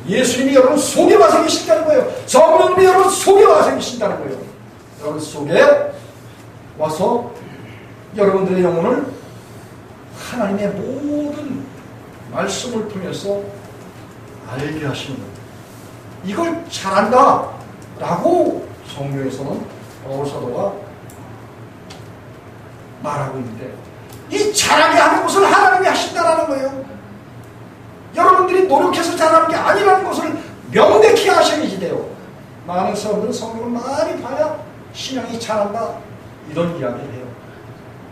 예수님이 여러분 속에 와서 계신다는 거예요. 성령님이 여러분 속에 와서 계신다는 거예요. 여러분 속에 와서 여러분들의 영혼을 하나님의 모든 말씀을 통해서 알게 하시는 거예요. 이걸 잘한다 라고 성경에서는 바울 사도가 말하고 있는데 이 잘하게 하는 것을 하나님이 하신다라는 거예요. 여러분들이 노력해서 잘하는 게 아니라는 것을 명백히 하셔야지 돼요. 많은 사람들은 성경을 많이 봐야 신앙이 잘한다 이런 이야기를 해요.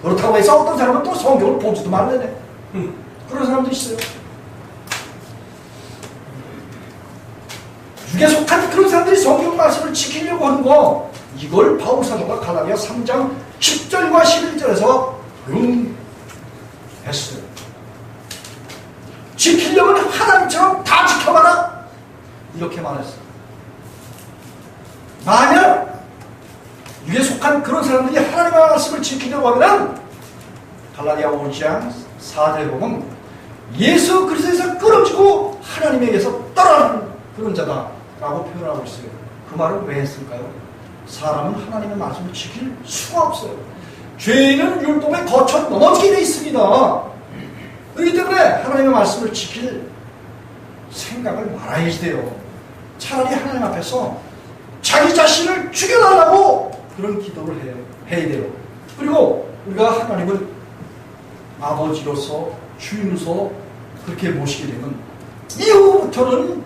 그렇다고 해서 어떤 사람은 또 성경을 보지도 말라네. 그런 사람도 있어요. 육에 속한 그런 사람들이 성경 말씀을 지키려고 하는 거, 이걸 바울 사도가 갈라디아 3장 10절과 11절에서 했어요. 지키려면 하나님처럼 다 지켜봐라 이렇게 말했어요. 만약 육에 속한 그런 사람들이 하나님의 말씀을 지키려고 하면 갈라디아 5장 4절에 보면 예수 그리스도에서 끊어지고 하나님에게서 떠나는 그런 자다라고 표현하고 있어요. 그 말을 왜 했을까요? 사람은 하나님의 말씀을 지킬 수가 없어요. 죄인은 율법에 거쳐 넘어지게 되어 있습니다. 그렇기 때문에 하나님의 말씀을 지킬 생각을 말아야지 돼요. 차라리 하나님 앞에서 자기 자신을 죽여달라고 그런 기도를 해야 돼요. 그리고 우리가 하나님을 아버지로서 주인으로서 그렇게 모시게 되면 이후부터는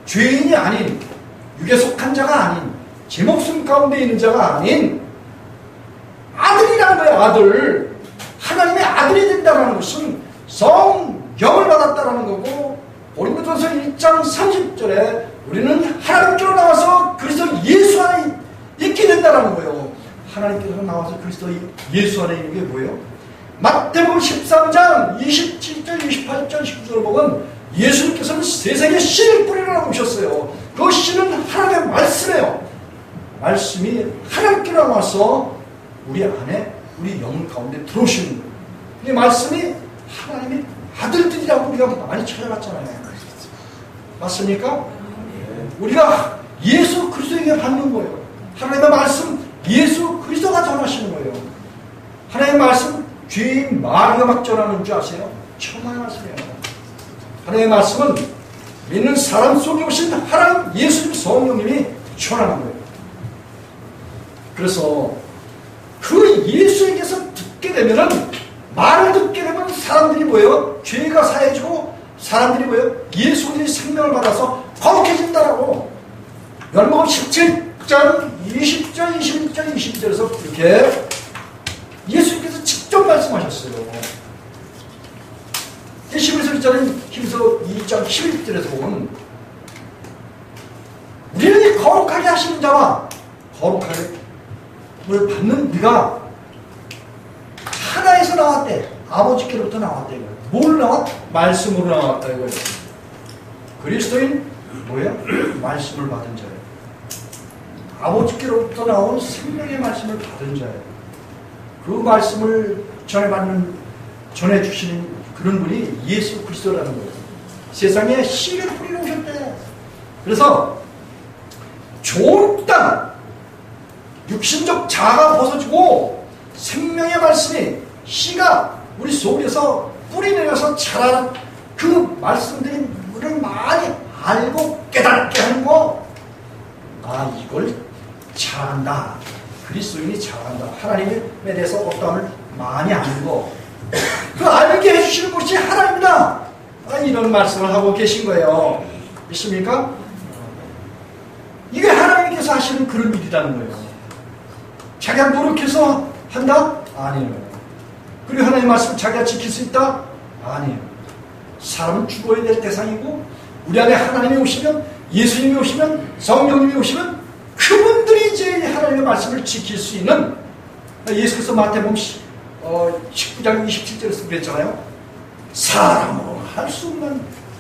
죄인이 아닌 육에 속한 자가 아닌 제 목숨 가운데 있는 자가 아닌 아들이라는 거예요. 아들. 하나님의 아들이 된다는 것은 성령을 받았다는 거고 고린도전서 1장 30절에 우리는 하나님께로 나와서 그리스도 예수 안에 있게 된다는 거예요. 하나님께서 나와서 그리스도 예수 안에 있는 게 뭐예요? 마태복음 13장 27절 28절 19절을 보면 예수님께서는 세상에 씨를 뿌리러 오셨어요. 그 씨는 하나님의 말씀이에요. 말씀이 하나님께로 나와서 우리 안에 우리 영 가운데 들어오시는 거예요. 이 말씀이 하나님의 아들들이라고 우리가 많이 찾아봤잖아요. 맞습니까? 우리가 예수 그리스도에게 받는 거예요. 하나님의 말씀 예수 그리스도가 전하시는 거예요. 하나님의 말씀 죄인 마귀가 막 전하는 줄 아세요? 천만의 말씀이에요. 하나님의 말씀은 믿는 사람 속에 오신 하나님 예수님 성령님이 전하는 거예요. 그래서 그 예수에게서 듣게 되면은, 말을 듣게 되면 사람들이 뭐예요? 죄가 사해지고 사람들이 뭐예요? 예수 그리스도의 생명을 받아서 거룩해진다라고. 열무금 17장 20절 21절 22절에서 이렇게 예수님께서 직접 말씀하셨어요. 히브리서 1장은 히브리서 2장 11절에서 보면 우리를 거룩하게 하시는 자와 거룩하게 뭘 받는 네가 하나에서 나왔대. 아버지께로부터 나왔대. 뭘 나왔? 말씀으로 나왔다 이거예요. 그리스도인 뭐예요? 말씀을 받은 자예요. 아버지께로부터 나온 생명의 말씀을 받은 자예요. 그 말씀을 전해주시는 그런 분이 예수 그리스도라는 거예요. 세상에 씨를 뿌리러 오셨대. 그래서 좋은 땅, 육신적 자아가 벗어지고 생명의 말씀이 씨가 우리 속에서 뿌리 내려서 자라는 그 말씀들이 우리를 많이 알고 깨닫게 하는 거. 아, 이걸 잘한다. 그리스도인이 잘한다. 하나님에 대해서 어떠함을 많이 아는 거. 그 알게 해주시는 것이 하나님이다. 아, 이런 말씀을 하고 계신 거예요. 믿습니까? 이게 하나님께서 하시는 그런 일이라는 거예요. 자기가 노력해서 한다? 아니에요. 그리고 하나님의 말씀을 자기가 지킬 수 있다? 아니에요. 사람은 죽어야 될 대상이고, 우리 안에 하나님이 오시면, 예수님이 오시면, 성령님이 오시면 그분들이 이제 하나님의 말씀을 지킬 수 있는, 예수께서 마태복음 19장 27절에서 그랬잖아요. 사람으로 할 수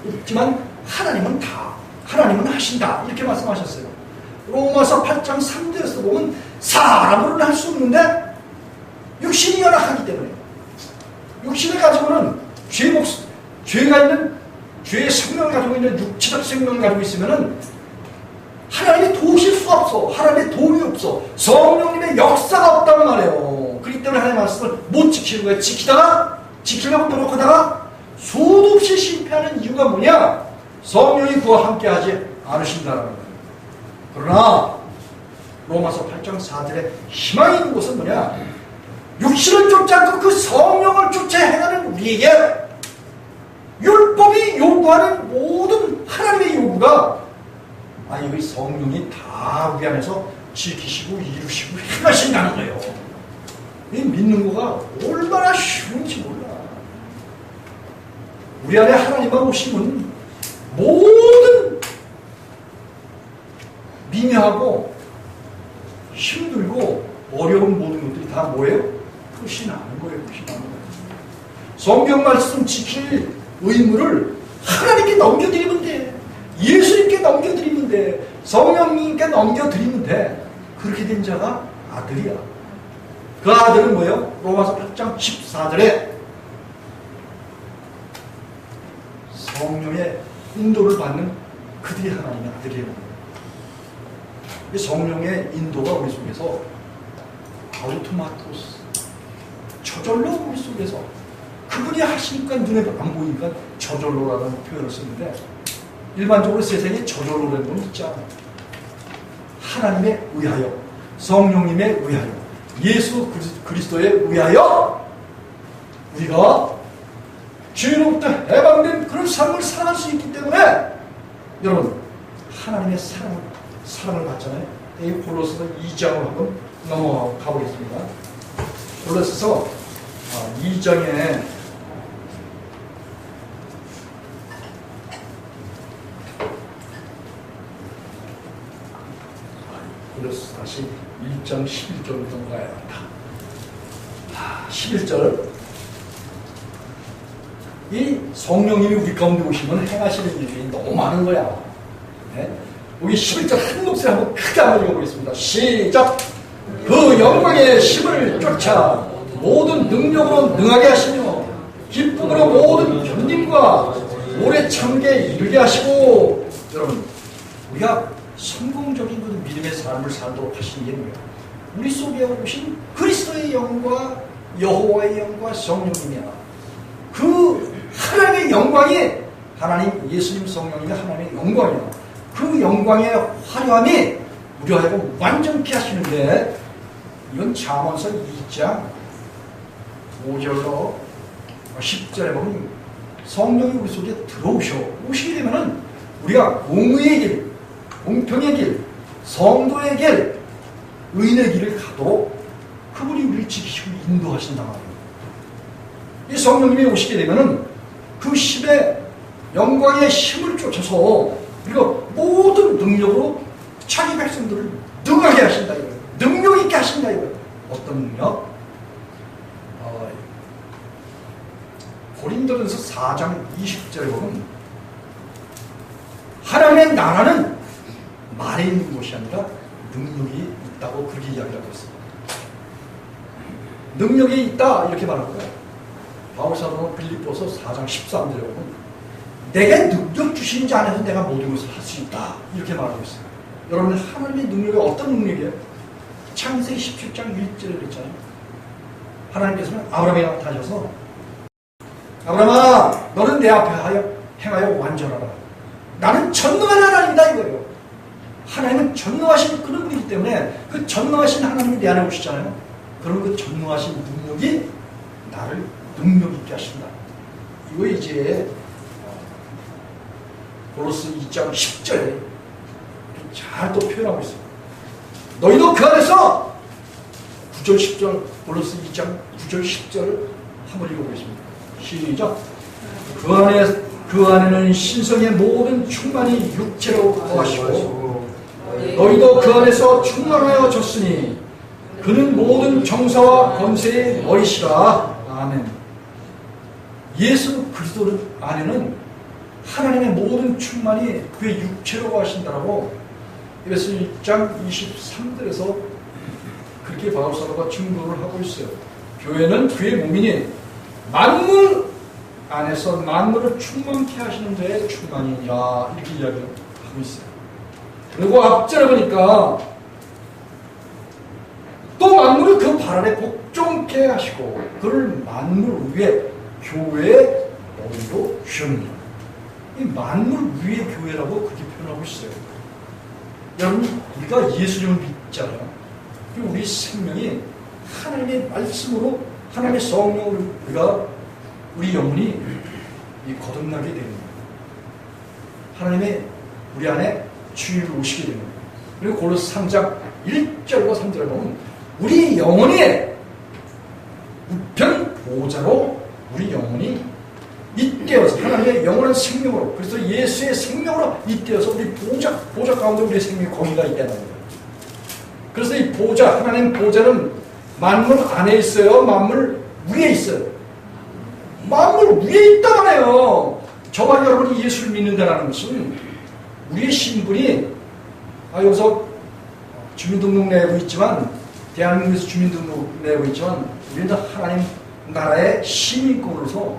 없지만 하나님은 하신다. 이렇게 말씀하셨어요. 로마서 8장 3절에서 보면 사람으로는 할 수 없는데 육신이 연약하기 때문에, 육신을 가지고는 죄가 있는, 죄의 생명을 가지고 있는 육체적 생명을 가지고 있으면은 하나님이 도우실 수가 없어. 하나님의 도움이 없어. 성령님의 역사가 없다는 말이에요. 그렇기 때문에 하나님의 말씀을 못 지키는 거예요. 지키려고 노력하다가 수도 없이 실패하는 이유가 뭐냐? 성령이 그와 함께 하지 않으신다는 거예요. 그러나 로마서 8장 4절에 희망이 있는 것은 뭐냐? 육신을 쫓지 않고 그 성령을 쫓아 행하는 우리에게 율법이 요구하는 모든 하나님의 요구가, 여기 성령이 다 우리 안에서 지키시고 이루시고 행하신다는 거예요. 이 믿는 거가 얼마나 쉬운지 몰라. 우리 안에 하나님만 오시면 모든 미묘하고 힘들고 어려운 모든 것들이 다 뭐예요? 끝이 나는 거예요. 끝이 나는 거예요. 성경 말씀 지킬 의무를 하나님께 넘겨드리면 돼. 예수님께 넘겨드리면 돼. 성령님께 넘겨드리면 돼. 그렇게 된 자가 아들이야. 그 아들은 뭐예요? 로마서 8장 14절에 성령의 인도를 받는 그들이 하나님의 아들이에요. 성령의 인도가 우리 속에서 아우토마토스, 저절로 우리 속에서, 그분이 하시니까 눈에 안 보이니까 저절로라는 표현을 쓰는데, 일반적으로 세상에 저절로라는 건 있지 않아요. 하나님에 의하여, 성령님에 의하여, 예수 그리스도에 의하여 우리가 죄로부터 해방된 그런 삶을 살아갈 수 있기 때문에, 여러분, 하나님의 사랑을 받잖아요. 이 골로새서 2장으로 한번 넘어가 보겠습니다. 골로새서 2장에 골로새 다시 1장 11절로 넘어가야 합니다. 11절, 이 성령님이 우리 가운데 오시면 행하시는 일이 너무 많은 거야. 네? 여기 11절 한 목소리 한번 크게 한번 읽어보겠습니다. 시작! 그 영광의 힘을 쫓아 모든 능력으로 능하게 하시며 기쁨으로 모든 견딤과 오래 참게 이르게 하시고. 여러분, 우리가 성공적인 그 믿음의 삶을 살도록 하시는 게 뭐예요? 우리 속에 오신 그리스도의 영과 여호와의 영과 성령님이야. 그 하나님의 영광이 하나님 예수님 성령님의 하나님의 영광이야. 그 영광의 화려함이 우리 하여금 완전케 하시는데 이건 잠언서 2장 5절로 10절에 보면 성령이 우리 속에 오시게 되면은 우리가 공의의 길, 공평의 길, 성도의 길, 의인의 길을 가도록 그분이 우리를 지키시고 인도하신단 말이에요. 이 성령님이 오시게 되면은 그 10의 영광의 힘을 쫓아서 우리가 모든 능력으로 자기 백성들을 능하게 하신다 이거예요. 능력 있게 하신다 이거예요. 어떤 능력? 고린도전서 4장 20절에 보면 하나님의 나라는 말에 있는 것이 아니라 능력이 있다고 그렇게 이야기하고 있습니다. 능력이 있다 이렇게 말하고요. 바울 사도는 빌립보서 4장 13절에 보면 내게 능력 주신 자 안에서 내가 모든 것을 할 수 있다 이렇게 말하고 있어요. 여러분 하나님의 능력이 어떤 능력이에요? 창세기 17장 1절에 그랬잖아요. 하나님께서는 아브라함에게 나타나셔서 아브라함아 너는 내 앞에 행하여 완전하라. 나는 전능한 하나님이다 이거예요. 하나님은 전능하신 그런 분이기 때문에 그 전능하신 하나님이 내 안에 오시잖아요. 그럼 그 전능하신 능력이 나를 능력 있게 하신다. 이거 이제 고로스 2장 10절에 잘 또 표현하고 있어요. 너희도 그 안에서 9절 10절 고로스 2장 9절 10절을 한번 읽어보겠습니다. 시작. 그 안에는 신성의 모든 충만이 육체로 거하시고 너희도 그 안에서 충만하여 졌으니 그는 모든 정사와 권세의 머리시라. 아멘. 예수 그리스도 안에는 하나님의 모든 충만이 그의 육체로 거하신다라고 에베소 1장 23절에서 그렇게 바울 사도가 증거를 하고 있어요. 교회는 그의 몸이니 만물 안에서 만물을 충만케 하시는 데에 충만이니라 이렇게 이야기를 하고 있어요. 그리고 앞절에 보니까 또 만물을 그 발 아래 복종케 하시고 그를 만물 위에 교회의 머리로 주셨느니라. 이 만물 위의 교회라고 그렇게 표현하고 있어요. 여러분 우리가 예수님을 믿잖아요. 그리고 우리 생명이 하나님의 말씀으로 하나님의 성령으로 우리 영혼이 거듭나게 되는 거예요. 하나님의 우리 안에 주의를 오시게 되는 거예요. 그리고 고로스 3장 1절과 3절을 보면 우리 영혼이 우편 보좌로 우리 영혼이 잇대어서 하나님의 영원한 생명으로 그래서 예수의 생명으로 잇대어서 우리 보좌 가운데 우리의 생명이 거기가 있다는 거예요. 그래서 이 보좌 하나님 보좌는 만물 안에 있어요? 만물 위에 있어요? 만물 위에 있다 말이에요. 저와 여러분이 예수를 믿는다는 것은 우리의 신분이 여기서 주민등록 내고 있지만 대한민국에서 주민등록 내고 있지만 우리는 하나님 나라의 시민권으로서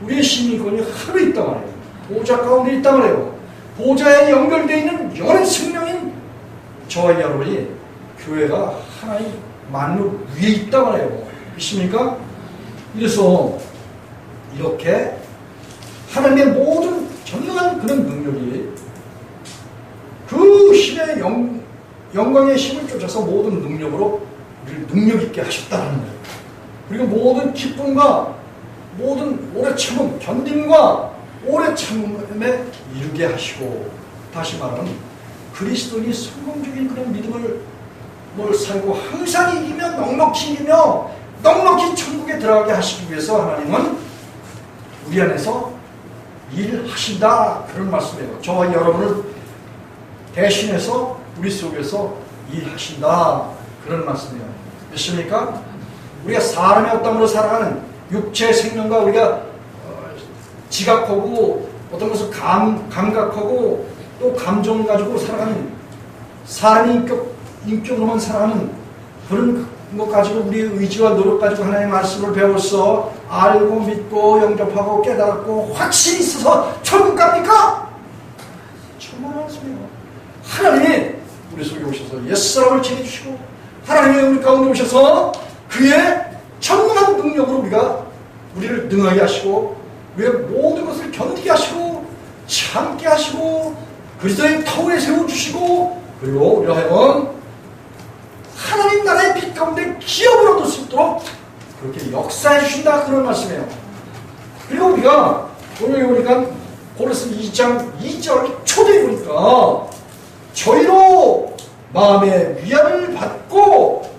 우리의 시민권이 하루 있단 말이에요. 보좌 가운데 있단 말이에요. 보좌에 연결되어 있는 영원한 생명인 저와 여러분이 교회가 하나님 만물 위에 있단 말이에요. 믿습니까? 그래서 이렇게 하나님의 모든 전능한 그런 능력이 그 힘의 영광의 힘을 쫓아서 모든 능력으로 우리를 능력 있게 하셨다는 거예요. 그리고 모든 기쁨과 모든 오래 참음, 견딤과 오래 참음에 이르게 하시고 다시 말하면 그리스도인이 성공적인 그런 믿음을 살고 항상 이기며 넉넉히 이기며 넉넉히 천국에 들어가게 하시기 위해서 하나님은 우리 안에서 일하신다 그런 말씀이에요. 저와 여러분을 대신해서 우리 속에서 일하신다 그런 말씀이에요. 믿습니까? 우리가 사람의 어떤 살아가는 육체의 생명과 우리가 지각하고 어떤 것을 감각하고 또 감정을 가지고 살아가는 사람의 인격으로만 살아가는 그런 것 가지고 우리의 의지와 노력 가지고 하나님의 말씀을 배워서 알고 믿고 영접하고 깨닫고 확신이 있어서 천국 갑니까? 천만 말씀이에요. 하나님이 우리 속에 오셔서 옛사람을 챙겨주시고 하나님이 우리 가운데 오셔서 그의 전능한 능력으로 우리를 능하게 하시고 우리의 모든 것을 견디게 하시고 참게 하시고 그리스도의 터울에 세워주시고 그리고 우리가 하여금 하나님 나라의 빛 가운데 기업을 얻을 수 있도록 그렇게 역사해 주신다 그런 말씀이에요. 그리고 우리가 오늘 보니까 고린도서 2장 2절 초대에 보니까 저희로 마음의 위안을 받고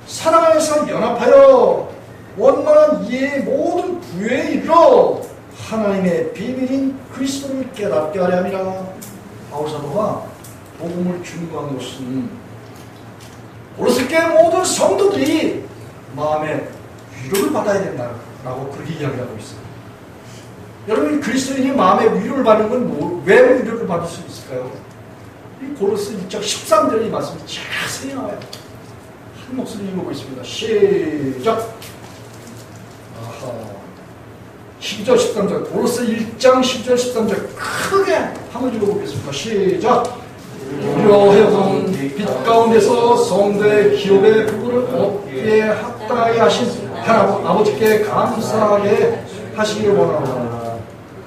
사랑 안에서 연합하여 원만한 이해의 모든 부여에 이르러 하나님의 비밀인 그리스도를 깨닫게 하려 함이라. 바울 사도가 복음을 중보한 것은 고린도 교회 모든 성도들이 마음의 위로를 받아야 된다라고 그렇게 이야기하고 있어요. 여러분 그리스도인이 마음의 위로를 받는 건 왜 위로를 받을 수 있을까요? 이 고린도서 1장 13절의 이 말씀이 자세히 나와요. 한 목소리 읽어보겠습니다. 시작. 12절 13절 고린도서 1장 10절 13절 크게 한번 읽어보겠습니다. 시작. 우리로 하여금 빛 가운데서 성도의 기업의 부분을 얻게 합당하게 하신 하나님 아버지께 감사하게 하시기를 원하노라.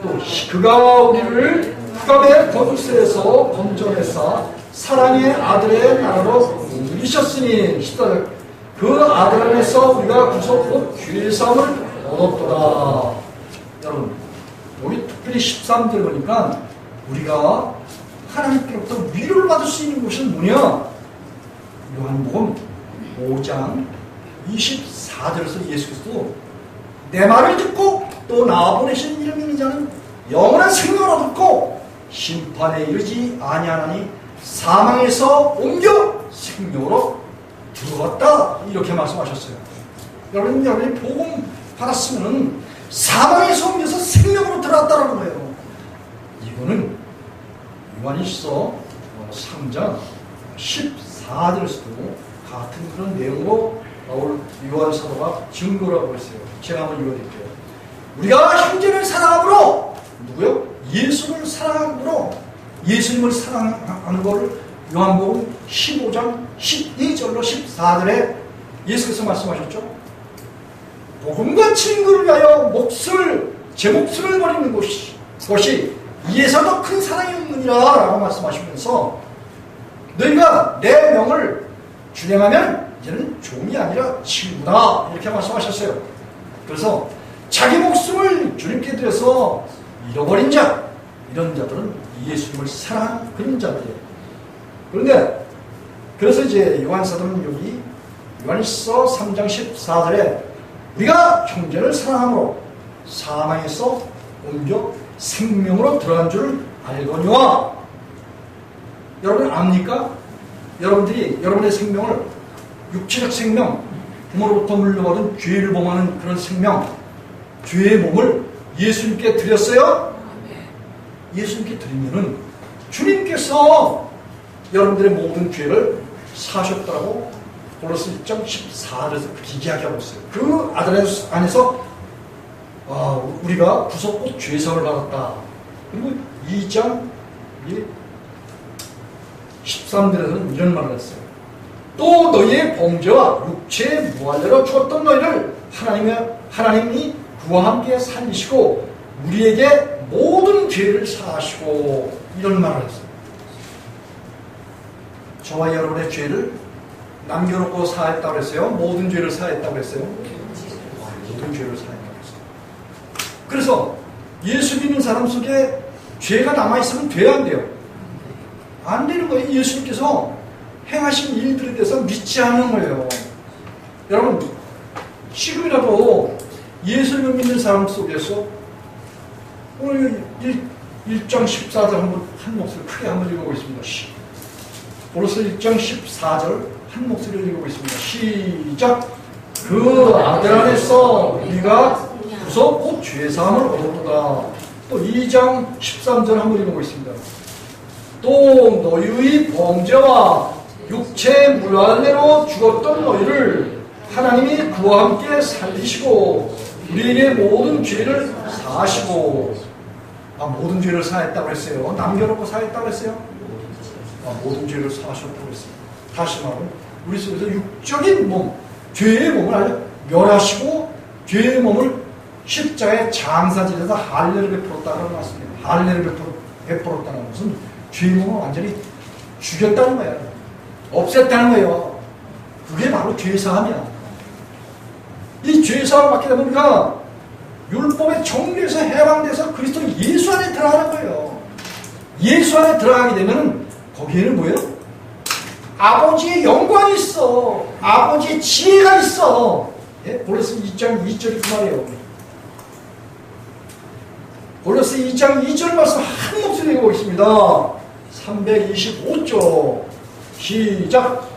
또 그가 우리를 흑암의 권세에서 건져내사 사랑의 아들의 나라로 옮기셨으니 14절 그 아들 안에서 우리가 구속 곧 죄사함을 얻었도다. 여러분 여기 특별히 13절 보니까 우리가 하나님께로부터 위로를 받을 수 있는 것은 뭐냐? 요한복음 5장 24절에서 예수께서도 내 말을 듣고 또 나 보내신 이를 믿는 자는 영원한 생명을 얻고 심판에 이르지 아니하나니 사망에서 옮겨 생명으로 들어갔다 이렇게 말씀하셨어요. 여러분이 복음 받았으면 사망에서 옮겨서 생명으로 들어갔다라는 거예요. 이거는 요한일서 3장 14절에서도 같은 그런 내용으로 요한 사도가 증거를 하고 있어요. 제가 한번 읽어드릴게요. 우리가 형제를 사랑함으로 누구요? 예수를 사랑함으로 예수님을 사랑하는 것을 요한복음 15장 12절로 14절에 예수께서 말씀하셨죠. 복음과 증거를 위하여 제 목숨을 버리는 것이 이에서 더 큰 사랑이 없느니라 라고 말씀하시면서 너희가 내 명을 준행하면 이제는 종이 아니라 친구다 이렇게 말씀하셨어요. 그래서 자기 목숨을 주님께 드려서 잃어버린 자 이런 자들은 예수님을 사랑하는 그런 자들이에요. 그런데 그래서 이제 요한사도는 여기 요한일서 3장 14절에 우리가 형제를 사랑함으로 사망에서 옮겨 생명으로 들어간 줄을 알거니와 여러분 압니까? 여러분들이 여러분의 생명을 육체적 생명 부모로부터 물려받은 죄를 범하는 그런 생명 죄의 몸을 예수님께 드렸어요? 예수님께 드리면은 주님께서 여러분들의 모든 죄를 사셨다고 고린도서 1장 14절에서 그렇게 이야기하고 있어요. 그 아들 안에서 우리가 구속 곧 죄사함을 받았다. 그리고 2장 13절에서는 이런 말을 했어요. 또 너희의 범죄와 육체의 무할례로 죽었던 너희를 하나님이 그와 함께 살리시고 우리에게 모든 죄를 사하시고 이런 말을 했어요. 저와 여러분의 죄를 남겨놓고 사했다고 그랬어요? 모든 죄를 사했다고 그랬어요? 모든 죄를 사했다고 그랬어요. 그래서 예수 믿는 사람 속에 죄가 남아있으면 돼야 안 돼요? 안 되는 거예요. 예수님께서 행하신 일들에 대해서 믿지 않는 거예요. 여러분 지금이라도 예수님을 믿는 사람 속에서 오늘 1장 14절 한 목소리 크게 한번 읽어보겠습니다. 고린도서 1장 14절 한 목소리를 읽어보겠습니다. 시작. 그 아들 안에서 우리가 구속 곧 죄사함을 얻었도다. 또 2장 13절 한번 읽어보겠습니다. 또 너희의 범죄와 육체의 무할례로 죽었던 너희를 하나님이 그와 함께 살리시고 우리에게 모든 죄를 사하시고 모든 죄를 사했다고 했어요. 남겨놓고 사했다고 했어요. 모든 죄를 사하셨다고 했어요. 다시 말하면 우리 속에서 육적인 몸, 죄의 몸을 아주 멸하시고 죄의 몸을 십자가에 장사지에서 할례를 베풀었다는 말씀입니다. 할례를 베풀었다는 것은 죄의 몸을 완전히 죽였다는 거예요. 없앴다는 거예요. 그게 바로 죄사함이야. 이 죄사함을 받게 되면 우리가 율법의 정죄에서 해방돼서 그리스도 예수 안에 들어가는 거예요. 예수 안에 들어가게 되면 거기에는 뭐예요? 아버지의 영광이 있어. 아버지의 지혜가 있어. 예? 골로새 2장 2절이 그 말이에요. 골로새 2장 2절 말씀 한 목소리 읽어보겠습니다. 325조 시작.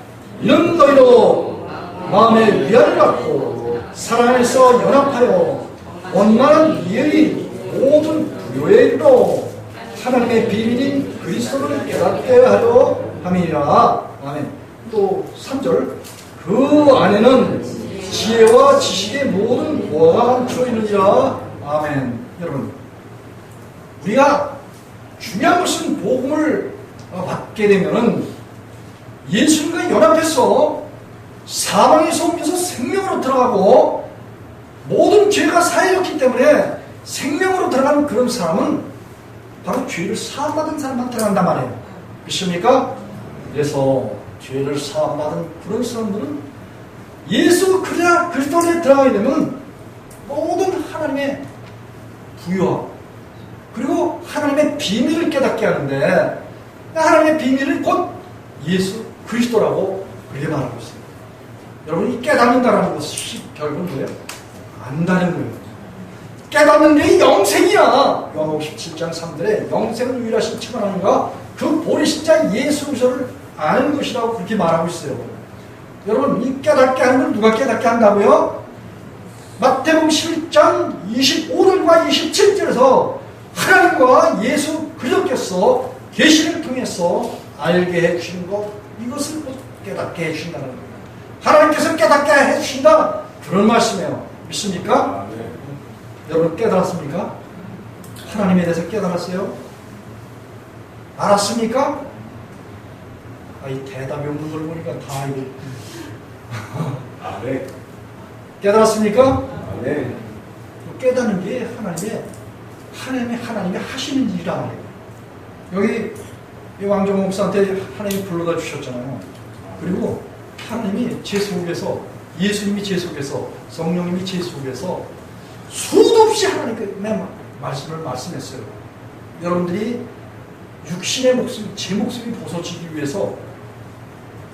이는 너희도 마음의 위안을 갖고 사랑 안에서 연합하여 원만한 이의 모든 부요에 이르러 하나님의 비밀인 그리스도를 깨닫게 하려 함이니라. 아멘. 또 3절 그 안에는 지혜와 지식의 모든 보화가 감추어 있느니라. 아멘. 여러분, 우리가 중요한 것은 복음을 받게 되면은 예수님과 연합해서 사망에서 옮겨서 생명으로 들어가고 모든 죄가 사해졌기 때문에 생명으로 들어가는 그런 사람은 바로 죄를 사함받은 사람만 들어간단 말이에요. 믿습니까? 그래서 죄를 사함받은 그런 사람들은 예수 그리스도에 들어가게 되면 모든 하나님의 부유와 그리고 하나님의 비밀을 깨닫게 하는데, 하나님의 비밀은 곧 예수 그리스도라고 그렇게 말하고 있습니다. 여러분, 이 깨닫는다라는 것이 결국은 뭐예요? 안다는 거예요. 깨닫는 게 영생이야. 요한복음 17장 3절에 영생을 유일하신 참 하나님과 그 보내신 자 예수 그리스도를 아는 것이라고 그렇게 말하고 있어요. 여러분, 이 깨닫게 하는 걸 누가 깨닫게 한다고요? 마태복음 11장 25절과 27절에서 하나님과 예수 그리스도께서 계시를 통해서 알게 해주신 것, 이것을 깨닫게 해주신다는 겁니다. 하나님께서 깨닫게 해주신다, 그런 말씀이에요. 믿습니까? 네. 여러분, 깨달았습니까? 하나님에 대해서 깨달았어요? 알았습니까? 이 대답이 없는 걸 보니까 다 이거. 네. 깨달았습니까? 네. 깨닫는 게 하나님이 하시는 일이란 말이에요. 여기 이 왕정 목사한테 하나님이 불러다 주셨잖아요. 그리고 하나님이 제 속에서, 예수님이 제 속에서, 성령님이 제 속에서 수도 없이 하나님의 말씀을 말씀했어요. 여러분들이 육신의 목숨, 제 목숨이 벗어지기 위해서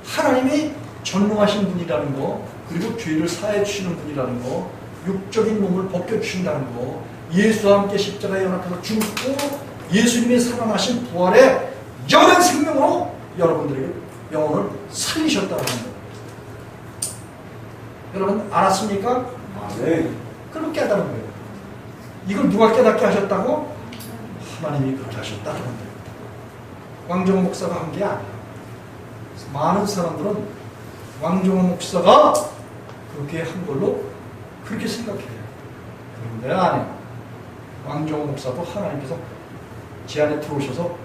하나님이 전능하신 분이라는 거, 그리고 죄를 사해 주시는 분이라는 거, 육적인 몸을 벗겨주신다는 거, 예수와 함께 십자가에 연합해서 죽고 예수님이 살아나신 부활의 영원한 생명으로 여러분들에게 영혼을 살리셨다는 거예요. 여러분, 알았습니까? 네. 그럼 깨달은 거예요. 이걸 누가 깨닫게 하셨다고? 하나님이 그렇게 하셨다는 거예요. 왕정원 목사가 한 게 아니에요. 많은 사람들은 왕정원 목사가 그렇게 한 걸로 그렇게 생각해요. 그런데 아니에요. 왕정원 목사도 하나님께서 제 안에 들어오셔서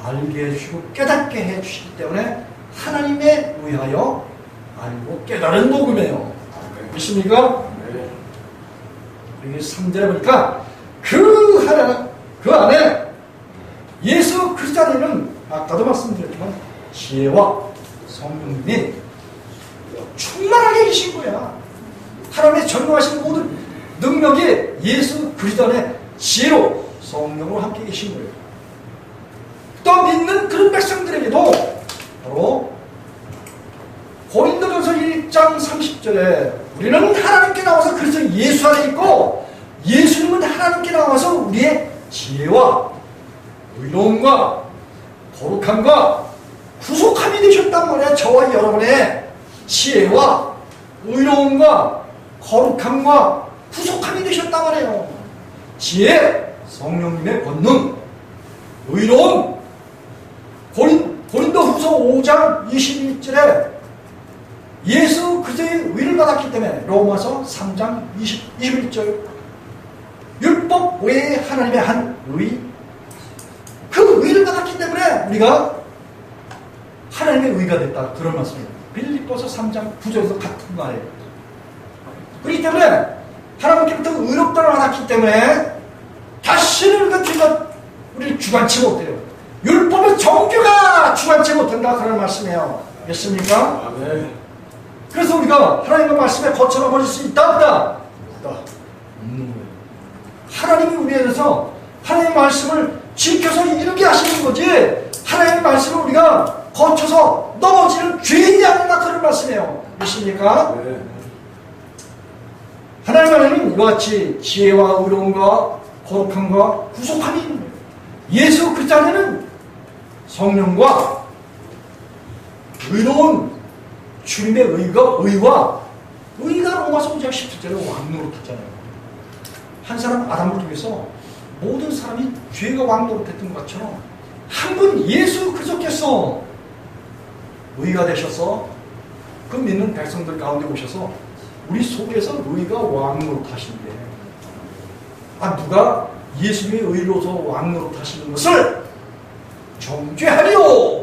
알게 해주시고 깨닫게 해주시기 때문에 하나님에 의하여 알고 깨달은 복음이에요. 믿습니까? 네. 여기 3절에 보니까 그 안에 예수 그리스도 안에는 아까도 말씀드렸지만 지혜와 성령님이 충만하게 계신 거야. 하나님의 전능하신 모든 능력이 예수 그리스도 안에 지혜로 성령으로 함께 계신 거예요. 또 믿는 그런 백성들에게도 바로 고린도전서 1장 30절에 우리는 하나님께 나와서 그리스도 예수 안에 있고 예수님은 하나님께 나와서 우리의 지혜와 의로움과 거룩함과 구속함이 되셨단 말이야. 저와 여러분의 지혜와 의로움과 거룩함과 구속함이 되셨단 말이에요. 지혜, 성령님의 권능, 의로움, 고린도후서 5장 21절에 예수 그리스도의 의를 받았기 때문에 로마서 3장 21절 율법 외에 하나님의 한 의, 그 의를 받았기 때문에 우리가 하나님의 의가 됐다, 그런 말씀입니다. 빌립보서 3장 9절에서 같은 말이에요. 그렇기 때문에 하나님께부터 의롭다를 받았기 때문에 다시는 그 죄가 우리를 주관치 못해요. 율법의 정죄가 주관치 못한다 그런 말씀이에요. 됐습니까? 네. 그래서 우리가 하나님의 말씀에 거쳐나버릴 수 있다 없다? 없다. 하나님이 우리에 대해서 하나님의 말씀을 지켜서 이루게 하시는 거지, 하나님의 말씀을 우리가 거쳐서 넘어지는 죄인이 아니라 그런 말씀이에요. 믿습니까? 네. 하나님은 이와 같이 지혜와 의로움과 거룩함과 구속함이 있는 거예요. 예수 그리스도 안에는 성령과 의로운 주님의 의와 로마서 5장 17절에 왕노릇했잖아요. 한 사람 아담을 통해서 모든 사람이 죄가 왕노릇했던 것처럼 한 분 예수 그리스도께서 의가 되셔서 그 믿는 백성들 가운데 오셔서 우리 속에서 의가 왕노릇하신대. 누가 예수님의 의로서 왕노릇하시는 것을 정죄하리요.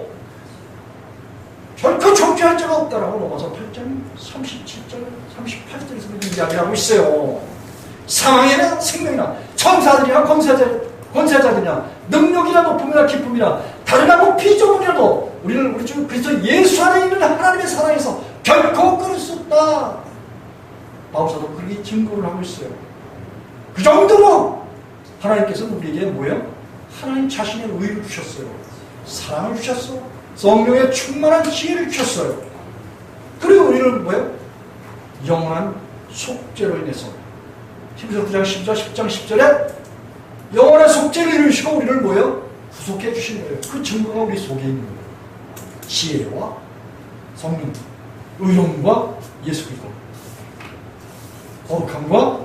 결코 정죄할 자가 없다라고 로마서 8장 37절 38절에서 이야기하고 있어요. 사망이나 생명이나 천사들이나 권세자들이나 능력이나 높음이나 기쁨이나 다르나고 피조물이라도 우리를 우리 주 그리스도 예수 안에 있는 하나님의 사랑에서 결코 끊을 수 없다. 바울사도 그렇게 증거를 하고 있어요. 그 정도로 하나님께서는 우리에게 뭐예요? 하나님 자신의 의를 주셨어요. 사랑을 주셨어. 성령의 충만한 지혜를 주셨어요. 그리고 우리는 뭐예요? 영원한 속죄로 인해서 히브리서 9장 10절 10장 10절에 영원한 속죄를 이루시고 우리를 뭐예요? 구속해 주신 거예요. 그 증거가 우리 속에 있는 거예요. 지혜와 성령, 의로움과 예수 그리스도, 거룩함과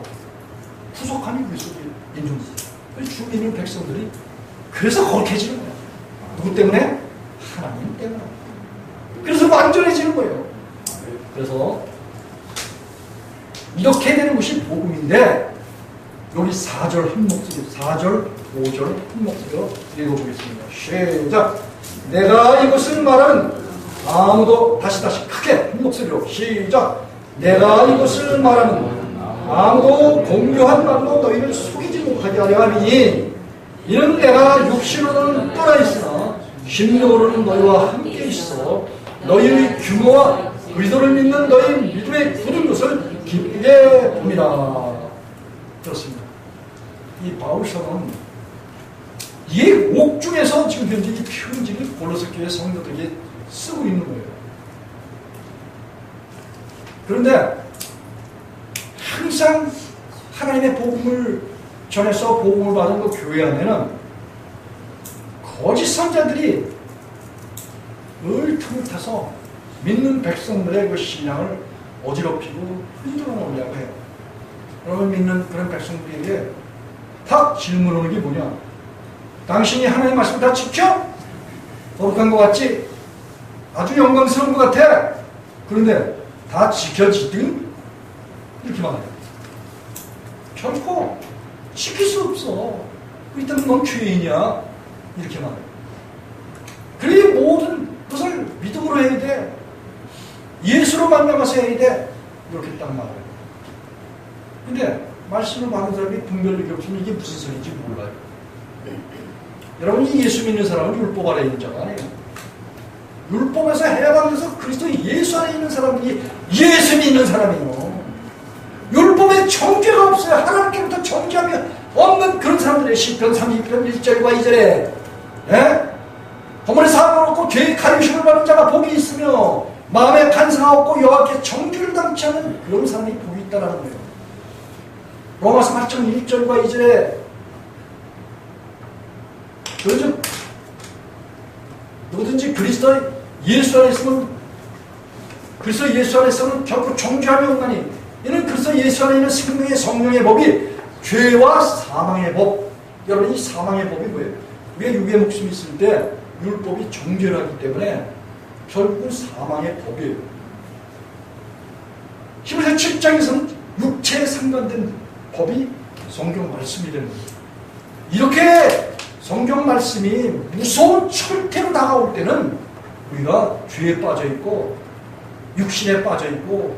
구속함이 우리 속에 있는 거예요. 주 믿는 백성들이 그래서 거룩해지는 거예요. 누구 때문에? 하나님 때문에. 그래서 완전해지는 거예요. 그래서 이렇게 되는 것이 복음인데, 여기 4절 한 목소리, 4절, 5절 한 목소리로 읽어보겠습니다. 시작. 내가 이것을 말하는 아무도 다시 크게 한 목소리로 시작. 내가 이것을 말하는 아무도 공교한 말로 너희를 속이지 못하게 하려 함이니 이는 내가 육신으로는 떠나 있으나 심령으로는 너희와 함께 있어 너희의 규모와 그리스도를 믿는 너희 믿음의 굳은 것을 기쁘게 봅니다. 그렇습니다. 이 바울서는 이 옥중에서 지금 현재 이 편지를 골로새 교회 성도들에게 쓰고 있는 거예요. 그런데 항상 하나님의 복음을 전해서 복음을 받은 그 교회 안에는 거짓 선자들이 늘 틈을 타서 믿는 백성들의 그 신앙을 어지럽히고 흔들어 놓으려고 해요. 여러분 믿는 그런 백성들에게 딱 질문하는 게 뭐냐? 당신이 하나님의 말씀을 다 지켜? 거룩한 것 같지? 아주 영광스러운 것 같아. 그런데 다 지켜지든? 이렇게 말해요. 결코 지킬 수 없어. 그렇다면 넌 죄인이야. 이렇게 말해요. 그래 모든 것을 믿음으로 해야 돼. 예수로 만나가서 해야 돼. 이렇게 딱 말해요. 근데 말씀을 받은 사람이 분별력이 없으면 이게 무슨 소리인지 몰라요. 여러분이 예수 믿는 사람은 율법 아래 있는 자가 아니에요. 율법에서 해방돼서 그리스도 예수 안에 있는 사람들이 예수 믿는 사람이에요. 율법에 정죄가 없어요. 하나님께부터 정죄함이 없는 그런 사람들의 시편 32편 1절과 2절에 허물의 사함을 얻고 죄의 가르침을 받는 자가 복이 있으며 마음에 간사가 없고 여호와께 정죄를 당치 않는 그런 사람이 복이 있다는 거예요. 로마서 8장 1절과 2절에 그러죠. 누구든지 그리스도 예수 안에 있으면 그리스도 예수 안에 있으면 결코 정죄함이 없나니 이는 그리스도 예수 안에 있는 생명의 성령의 법이 죄와 사망의 법. 여러분 이 사망의 법이 뭐예요? 우리가 육의 목숨이 있을 때 율법이 정죄를 하기 때문에 결국은 사망의 법이에요. 히브리서 7장에서는 육체에 상관된 법이 성경 말씀이 되는 거예요. 이렇게 성경 말씀이 무서운 철퇴로 다가올 때는 우리가 죄에 빠져 있고 육신에 빠져 있고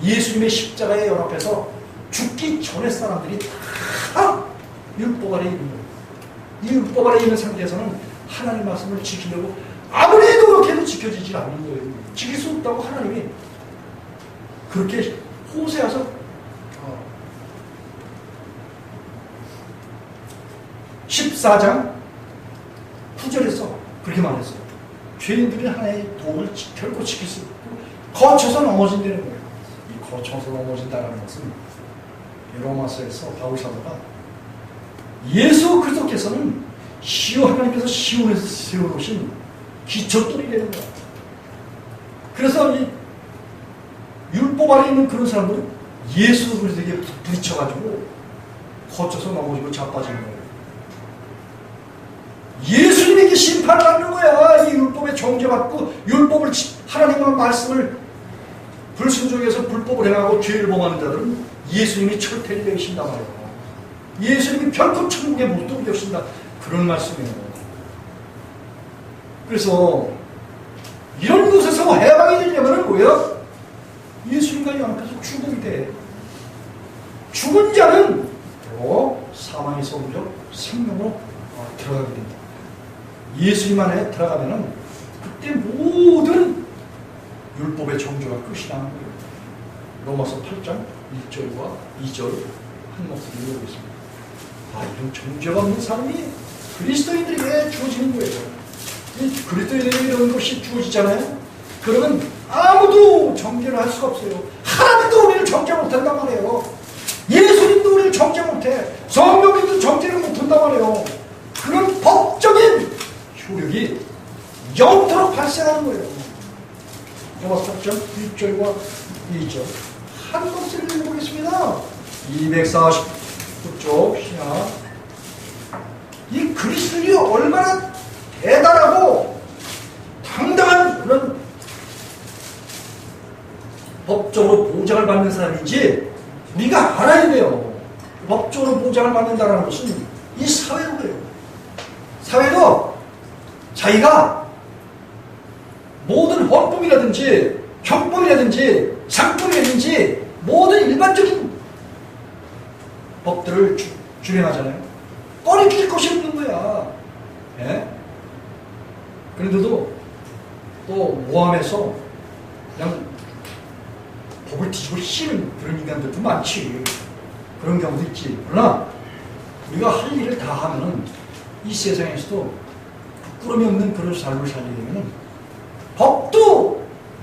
예수님의 십자가에 연합해서 죽기 전에 사람들이 다 율법 아래에 있는 거예요. 이 율법 아래에 있는 상태에서는 하나님 말씀을 지키려고 아무리 노력해도 지켜지지 않는 거예요. 지킬 수 없다고 하나님이 그렇게 호세아서 14장 9절에서 그렇게 말했어요. 죄인들이 하나님의 도를 결코 지킬 수 없고 거쳐서 넘어진다는 거예요. 이 거쳐서 넘어진다는 것은 로마서에서 바울 사도가 예수 그리스도께서는 하나님께서 시온에서 세워놓으신 기초돌이 되는 거야. 그래서 이 율법 아래 있는 그런 사람들은 예수 그리스도에게 부딪혀가지고 거쳐서 넘어지고 자빠지는 거예요. 예수님에게 심판을 받는 거야. 이 율법에 정죄받고 율법을 하나님의 말씀을 불순종해서 불법을 행하고 죄를 범하는 자들은 예수님이 철퇴를 내리신단 말이에요. 예수님이 결코 천국에 못 들게 하신다. 그런 말씀이에요. 그래서 이런 곳에서 해방이 되려면 뭐예요? 예수님과 연합해서 죽음이 돼. 죽은 자는 사망에서 오히려 생명으로 들어가게 된다. 예수님 안에 들어가면은 그때 모든 율법의 정죄가 끝이 나는 거예요. 로마서 8장 1절과 2절 한 목소리로 읽겠습니다. 이런 정죄가 없는 사람이 그리스도인들에게 주어지는 거예요. 이 그리스도인에게 이런 것이 주어지잖아요. 그러면 아무도 정죄를 할 수가 없어요. 하나님도 우리를 정죄 못한단 말이에요. 예수님도 우리를 정죄 못해. 성령님도 정죄를 못한단 말이에요. 그런 법적인 효력이 영토록 발생하는 거예요. 로마서 8장 1절과 2절 한 목소리를 읽어보겠습니다. 249쪽 시작. 이 그리스도인이 얼마나 대단하고 당당한 그런 법적으로 보장을 받는 사람인지 우리가 알아야 돼요. 법적으로 보장을 받는다는 것은 이 사회로 그래요. 사회도 자기가 모든 헌법이라든지 형법이라든지 상법이라든지 모든 일반적인 법들을 준행하잖아요. 꺼리낄 것이 없는 거야. 예? 그런데도 또 모함해서 그냥 법을 뒤집어 씌는 그런 인간들도 많지. 그런 경우도 있지. 그러나 우리가 할 일을 다 하면은 이 세상에서도 부끄러움이 없는 그런 삶을 살게 되면은 법도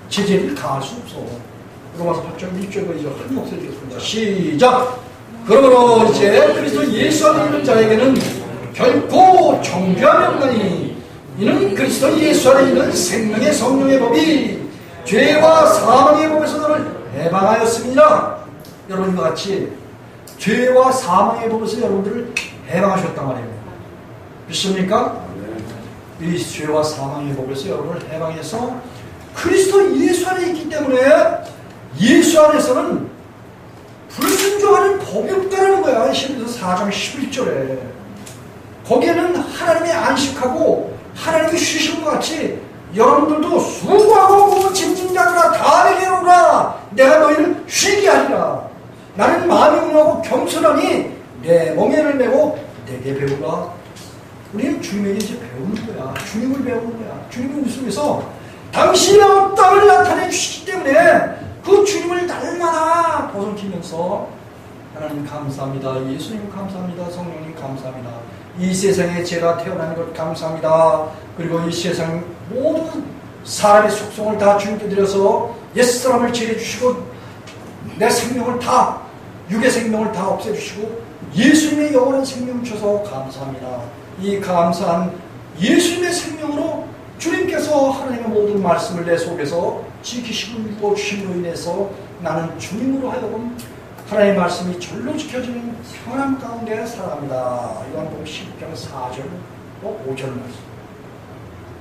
제재를 가할 수 없어. 로마서 8장 1절과 2절 한 목소리 읽겠습니다. 시작! 그러므로 이제 그리스도 예수 안에 있는 자에게는 결코 정죄함이 없나니 이는 그리스도 예수 안에 있는 생명의 성령의 법이 죄와 사망의 법에서 너를 해방하였습니다. 여러분과 같이 죄와 사망의 법에서 여러분들을 해방하셨단 말이에요. 믿습니까? 이 죄와 사망의 법에서 여러분을 해방해서 그리스도 예수 안에 있기 때문에 예수 안에서는 불순종하는 법이 없다는 거야. 히브리서 4장 11절에 거기에는 하나님이 안식하고 하나님이 쉬신 것 같이 여러분들도 수고하고 짐진자들아 다 내게 오라. 내가 너희를 쉬게 하리라. 나는 마음이 온유하고 겸손하니 내 멍에를 메고 내게 배우라. 우리는 주님에게 이제 배우는 거야. 주님을 배우는 거야. 주님을 웃으면서 당신의 어떠함을 나타내 주시기 때문에 그 주님을 날마다 보존키면서 하나님 감사합니다. 예수님 감사합니다. 성령님 감사합니다. 이 세상에 제가 태어난 것 감사합니다. 그리고 이 세상 모든 사람의 속성을 다 주님께 드려서 옛사람을 제해주시고 내 생명을 다 육의 생명을 다 없애주시고 예수님의 영원한 생명을 주셔서 감사합니다. 이 감사한 예수님의 생명으로 주님께서 하나님의 모든 말씀을 내 속에서 지키시고 주심으로 인해서 나는 주님으로 하여금 하나님의 말씀이 절로 지켜지는 평안 가운데 살아갑니다. 요한복음 10장 4절 또 5절 말씀.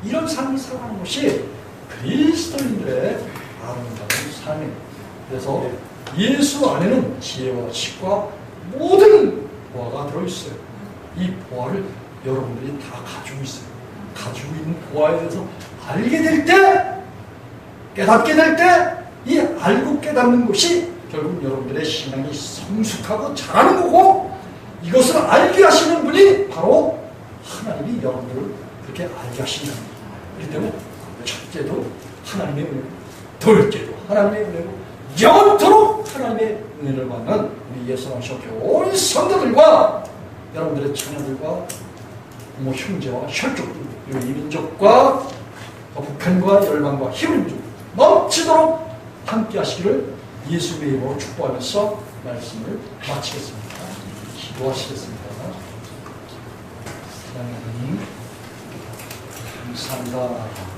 이런 삶을 살아가는 것이 그리스도인들의 아름다운 삶이에요. 그래서 예수 안에는 지혜와 식과 모든 보화가 들어있어요. 이 보화를 여러분들이 다 가지고 있어요. 가지고 있는 보화에 대해서 알게 될 때, 깨닫게 될 때, 이 알고 깨닫는 것이 결국 여러분들의 신앙이 성숙하고 자라는 거고, 이것을 알게 하시는 분이 바로 하나님이 여러분들을 그렇게 알게 하시는 겁니다. 그렇기 때문에 첫째도 하나님의 은혜고, 둘째도 하나님의 은혜고, 영원토록 하나님의 은혜를 받는 우리 예수님의 온 성도들과 여러분들의 자녀들과 형제와 혈족들, 그리고 이민족과 북한과 열방과 히브리민족 넘치도록 함께 하시기를 예수의 이름으로 축복하면서 말씀을 마치겠습니다. 기도하시겠습니다. 하나님 감사합니다.